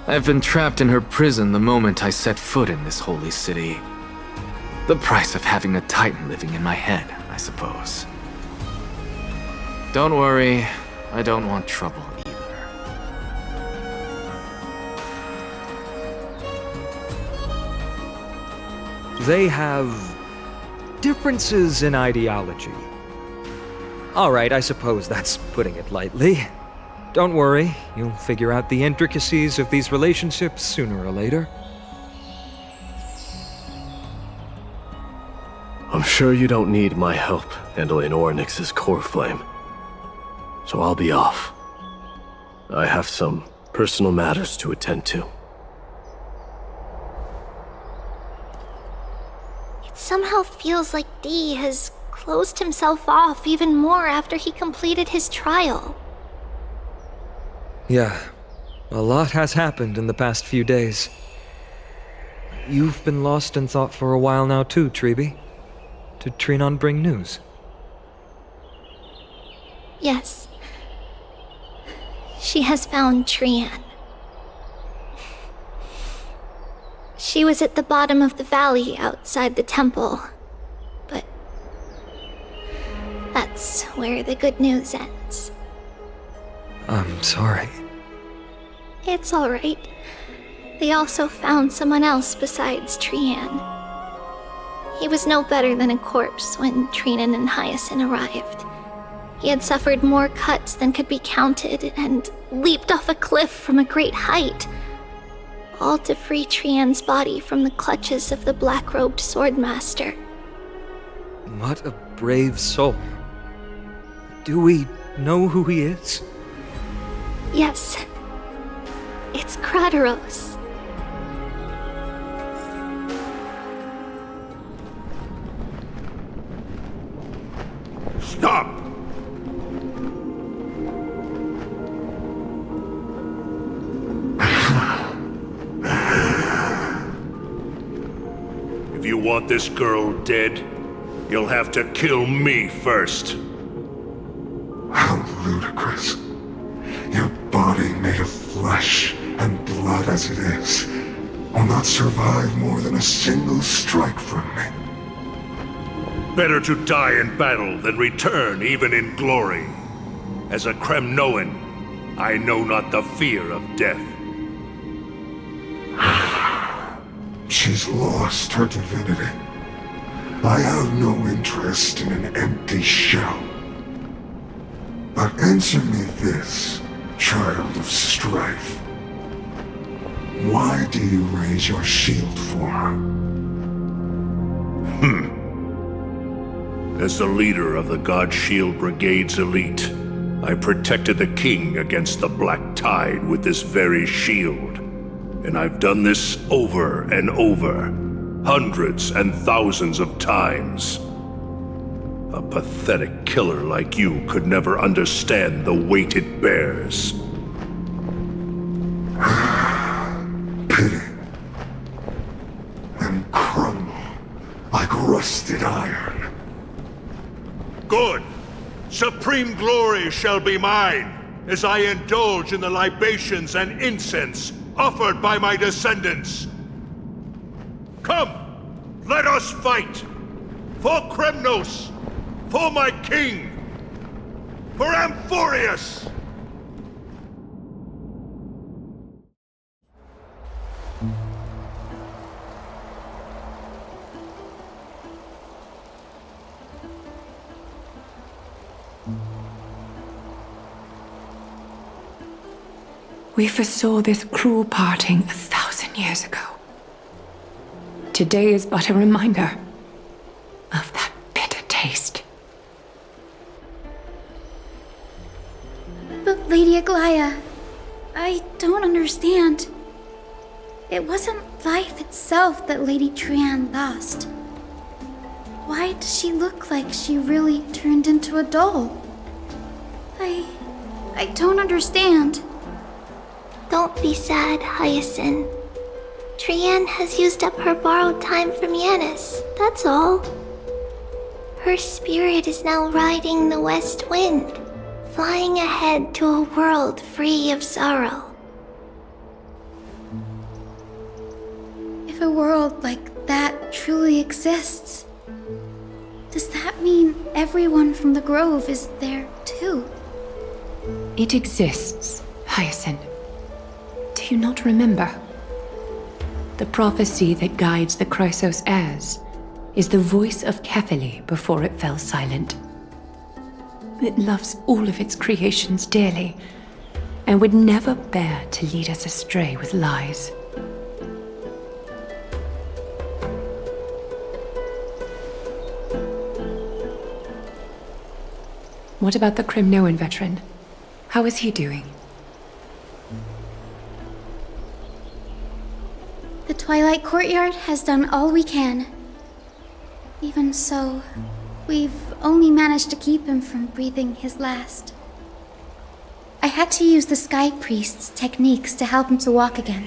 I've been trapped in her prison the moment I set foot in this holy city. The price of having a Titan living in my head, I suppose. Don't worry, I don't want trouble either. They have differences in ideology. Alright, I suppose that's putting it lightly. Don't worry, you'll figure out the intricacies of these relationships sooner or later. I'm sure you don't need my help handling Orynyx's core flame. So I'll be off. I have some personal matters to attend to. It somehow feels like D has closed himself off even more after he completed his trial. Yeah, a lot has happened in the past few days. You've been lost in thought for a while now too, Treeby. Did Trinon bring news? Yes. She has found Trian. She was at the bottom of the valley outside the temple, but that's where the good news ends. I'm sorry. It's alright. They also found someone else besides Trian. He was no better than a corpse when Trinan and Hyacinth arrived. He had suffered more cuts than could be counted and leaped off a cliff from a great height, all to free Trian's body from the clutches of the black-robed swordmaster. What a brave soul. Do we know who he is? Yes. It's Krateros. Stop! If you want this girl dead, you'll have to kill me first. How ludicrous. Your body made of flesh and blood as it is will not survive more than a single strike from me. Better to die in battle than return even in glory. As a Kremnoan, I know not the fear of death. She's lost her divinity. I have no interest in an empty shell. But answer me this, child of strife. Why do you raise your shield for her? As the leader of the God Shield Brigade's elite, I protected the king against the Black Tide with this very shield. And I've done this over and over, hundreds and thousands of times. A pathetic killer like you could never understand the weight it bears. Pity. And crumble like rusted iron. Good. Supreme glory shall be mine, as I indulge in the libations and incense offered by my descendants. Come, let us fight! For Kremnos! For my king! For Amphorius! We foresaw this cruel parting 1,000 years ago. Today is but a reminder of that bitter taste. But Lady Aglaya, I don't understand. It wasn't life itself that Lady Trianne lost. Why does she look like she really turned into a doll? I don't understand. Don't be sad, Hyacinth. Trianne has used up her borrowed time from Yanis, that's all. Her spirit is now riding the west wind, flying ahead to a world free of sorrow. If a world like that truly exists, does that mean everyone from the Grove is there too? It exists, Hyacinth. Do you not remember? The prophecy that guides the Chrysos heirs is the voice of Kefili before it fell silent. It loves all of its creations dearly, and would never bear to lead us astray with lies. What about the Kremnoan veteran? How is he doing? The Twilight Courtyard has done all we can. Even so, we've only managed to keep him from breathing his last. I had to use the Sky Priest's techniques to help him to walk again.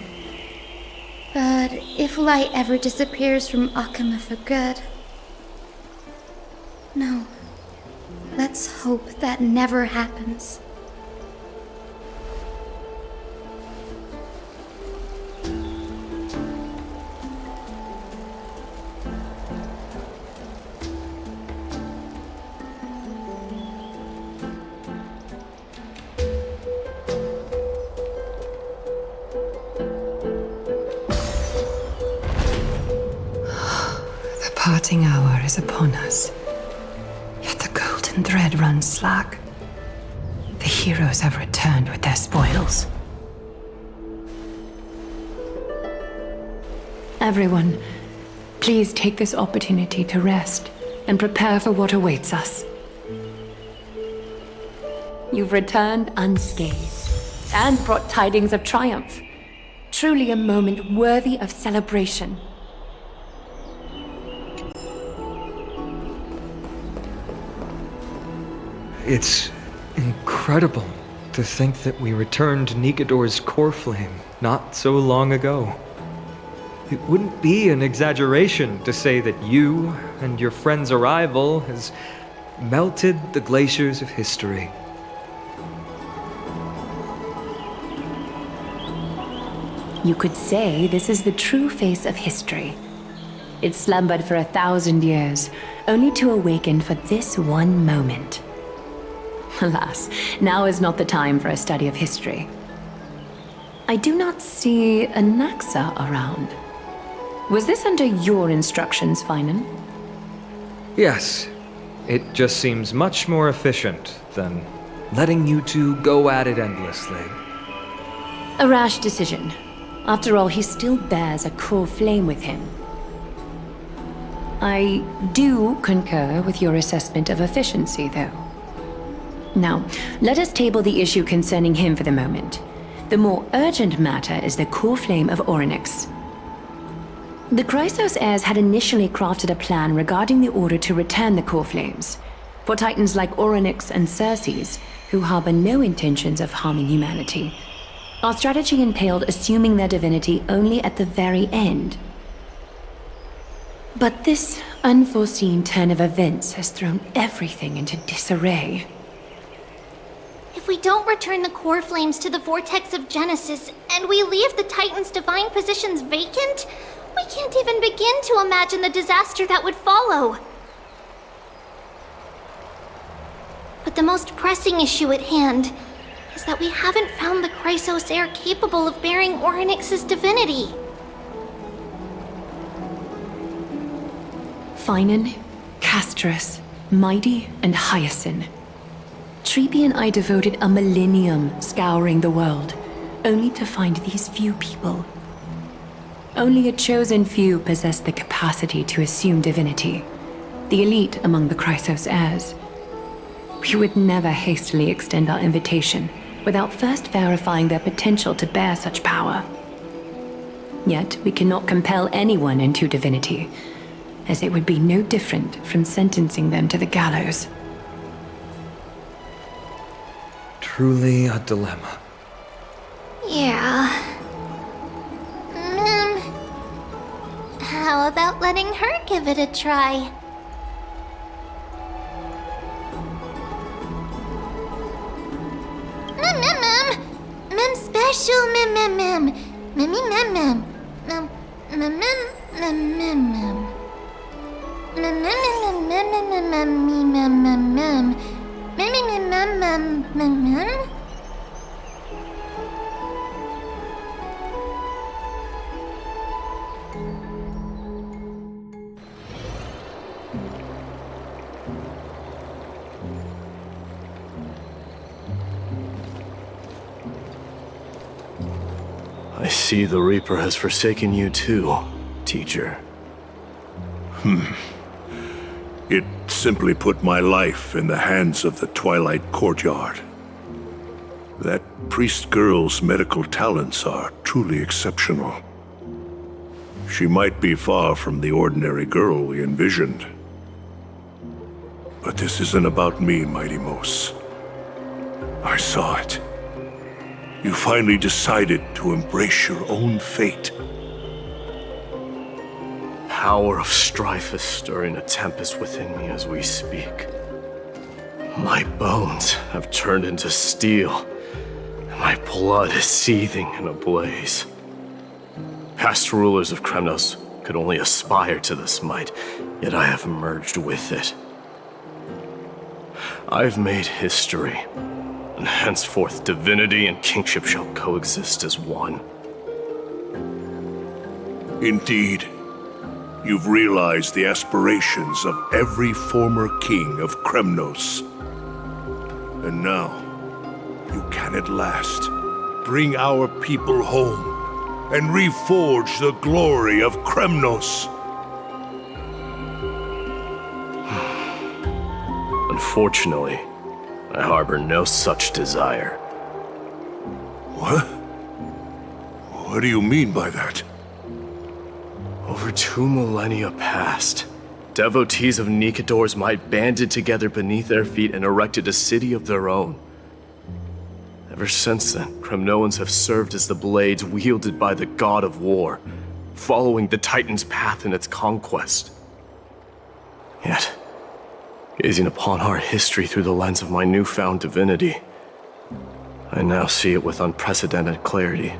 But if light ever disappears from Akama for good... No. Let's hope that never happens. The parting hour is upon us. Yet the golden thread runs slack. The heroes have returned with their spoils. Everyone, please take this opportunity to rest and prepare for what awaits us. You've returned unscathed and brought tidings of triumph. Truly a moment worthy of celebration. It's incredible to think that we returned Nigador's core flame not so long ago. It wouldn't be an exaggeration to say that you and your friend's arrival has melted the glaciers of history. You could say this is the true face of history. It slumbered for 1,000 years, only to awaken for this one moment. Alas, now is not the time for a study of history. I do not see a Naxa around. Was this under your instructions, Finan? Yes, it just seems much more efficient than letting you two go at it endlessly. A rash decision. After all, he still bears a core flame with him. I do concur with your assessment of efficiency, though. Now, let us table the issue concerning him for the moment. The more urgent matter is the core flame of Orynyx. The Chrysos heirs had initially crafted a plan regarding the order to return the core flames, for titans like Orynyx and Circes, who harbor no intentions of harming humanity. Our strategy entailed assuming their divinity only at the very end. But this unforeseen turn of events has thrown everything into disarray. If we don't return the core flames to the vortex of Genesis, and we leave the Titan's divine positions vacant, we can't even begin to imagine the disaster that would follow. But the most pressing issue at hand is that we haven't found the Chrysos heir capable of bearing Orynyx's divinity. Finan, Castris, Mighty, and Hyacinth. Treeby and I devoted a millennium scouring the world, only to find these few people. Only a chosen few possess the capacity to assume divinity, the elite among the Chrysos heirs. We would never hastily extend our invitation without first verifying their potential to bear such power. Yet we cannot compel anyone into divinity, as it would be no different from sentencing them to the gallows. Truly a dilemma. Yeah. How about letting her give it a try? Mem special mem. I see the Reaper has forsaken you too, teacher. It simply put my life in the hands of the Twilight Courtyard. That priest girl's medical talents are truly exceptional. She might be far from the ordinary girl we envisioned. But this isn't about me, Mighty Mos. I saw it. You finally decided to embrace your own fate. Power of strife is stirring a tempest within me as we speak. My bones have turned into steel, and my blood is seething in a blaze. Past rulers of Kremnos could only aspire to this might, yet I have merged with it. I've made history, and henceforth divinity and kingship shall coexist as one. Indeed, you've realized the aspirations of every former king of Kremnos. And now, you can at last bring our people home and reforge the glory of Kremnos. Unfortunately, I harbor no such desire. What? What do you mean by that? Over 2 millennia past, devotees of Nikador's might banded together beneath their feet and erected a city of their own. Ever since then, Kremnoans have served as the blades wielded by the god of war, following the Titan's path in its conquest. Yet, gazing upon our history through the lens of my newfound divinity, I now see it with unprecedented clarity.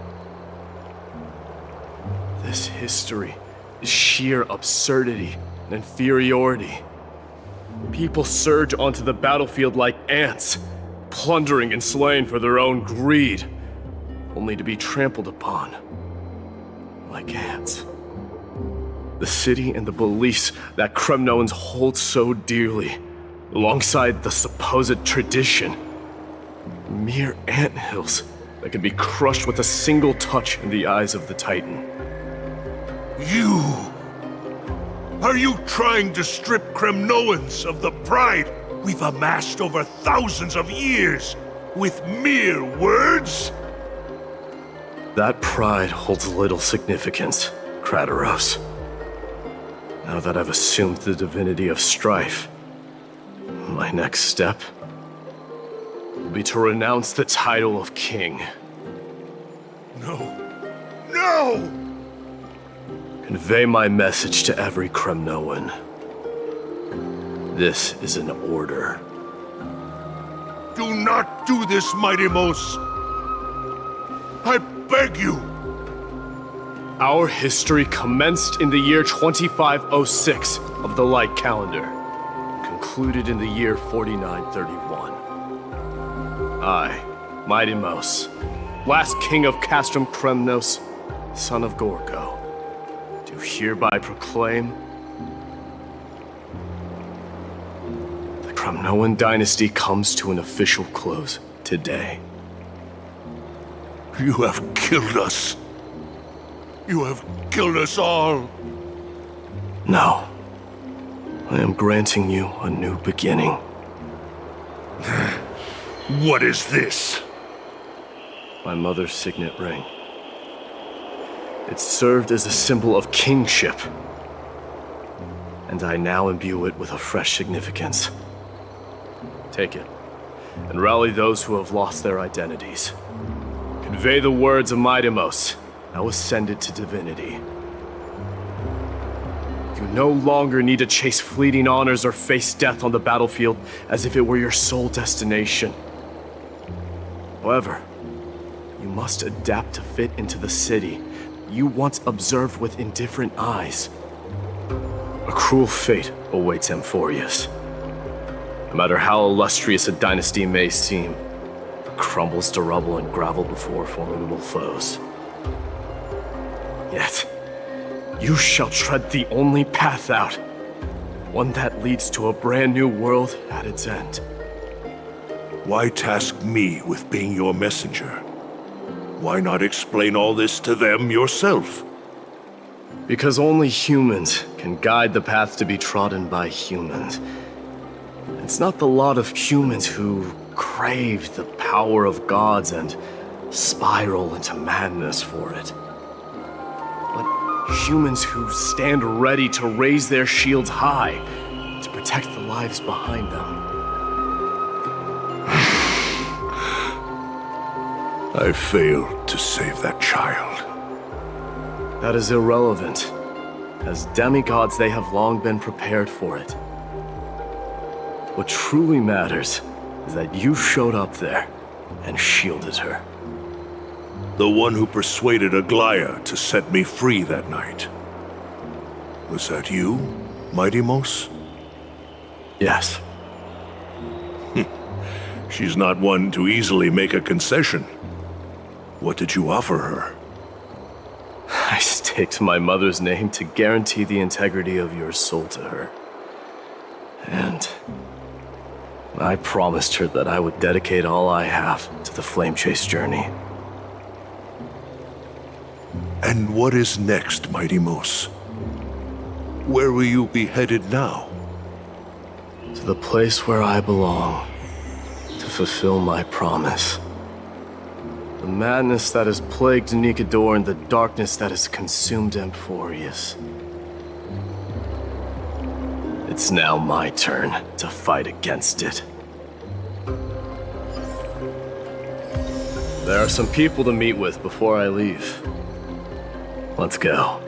This history is sheer absurdity and inferiority. People surge onto the battlefield like ants, plundering and slaying for their own greed, only to be trampled upon like ants. The city and the beliefs that Kremnoans hold so dearly, alongside the supposed tradition. Mere anthills that can be crushed with a single touch in the eyes of the Titan. You! Are you trying to strip Kremnoans of the pride we've amassed over thousands of years with mere words? That pride holds little significance, Krateros. Now that I've assumed the divinity of strife, my next step will be to renounce the title of king. No! No! Convey my message to every Kremnoan. This is an order. Do not do this, Mighty Mos! I beg you! Our history commenced in the year 2506 of the Light Calendar, concluded in the year 4931. I, Mighty Mos, last king of Castrum Kremnos, son of Gorgo, do hereby proclaim the Kremnoan dynasty comes to an official close today. You have killed us. You have killed us all. No. I am granting you a new beginning. What is this? My mother's signet ring. It served as a symbol of kingship, and I now imbue it with a fresh significance. Take it, and rally those who have lost their identities. Convey the words of Mighty Mos, now ascended to divinity. You no longer need to chase fleeting honors or face death on the battlefield as if it were your sole destination. However, you must adapt to fit into the city you once observed with indifferent eyes. A cruel fate awaits Amphorius. No matter how illustrious a dynasty may seem, it crumbles to rubble and gravel before formidable foes. Yet, you shall tread the only path out, one that leads to a brand new world at its end. Why task me with being your messenger? Why not explain all this to them yourself? Because only humans can guide the path to be trodden by humans. It's not the lot of humans who crave the power of gods and spiral into madness for it, but humans who stand ready to raise their shields high to protect the lives behind them. I failed to save that child. That is irrelevant. As demigods, they have long been prepared for it. What truly matters is that you showed up there and shielded her. The one who persuaded Aglaya to set me free that night. Was that you, Mighty Mos? Yes. She's not one to easily make a concession. What did you offer her? I staked my mother's name to guarantee the integrity of your soul to her. And I promised her that I would dedicate all I have to the Flame Chase journey. And what is next, Mighty Mos? Where will you be headed now? To the place where I belong, to fulfill my promise. The madness that has plagued Nikador and the darkness that has consumed Amphorius. It's now my turn to fight against it. There are some people to meet with before I leave. Let's go.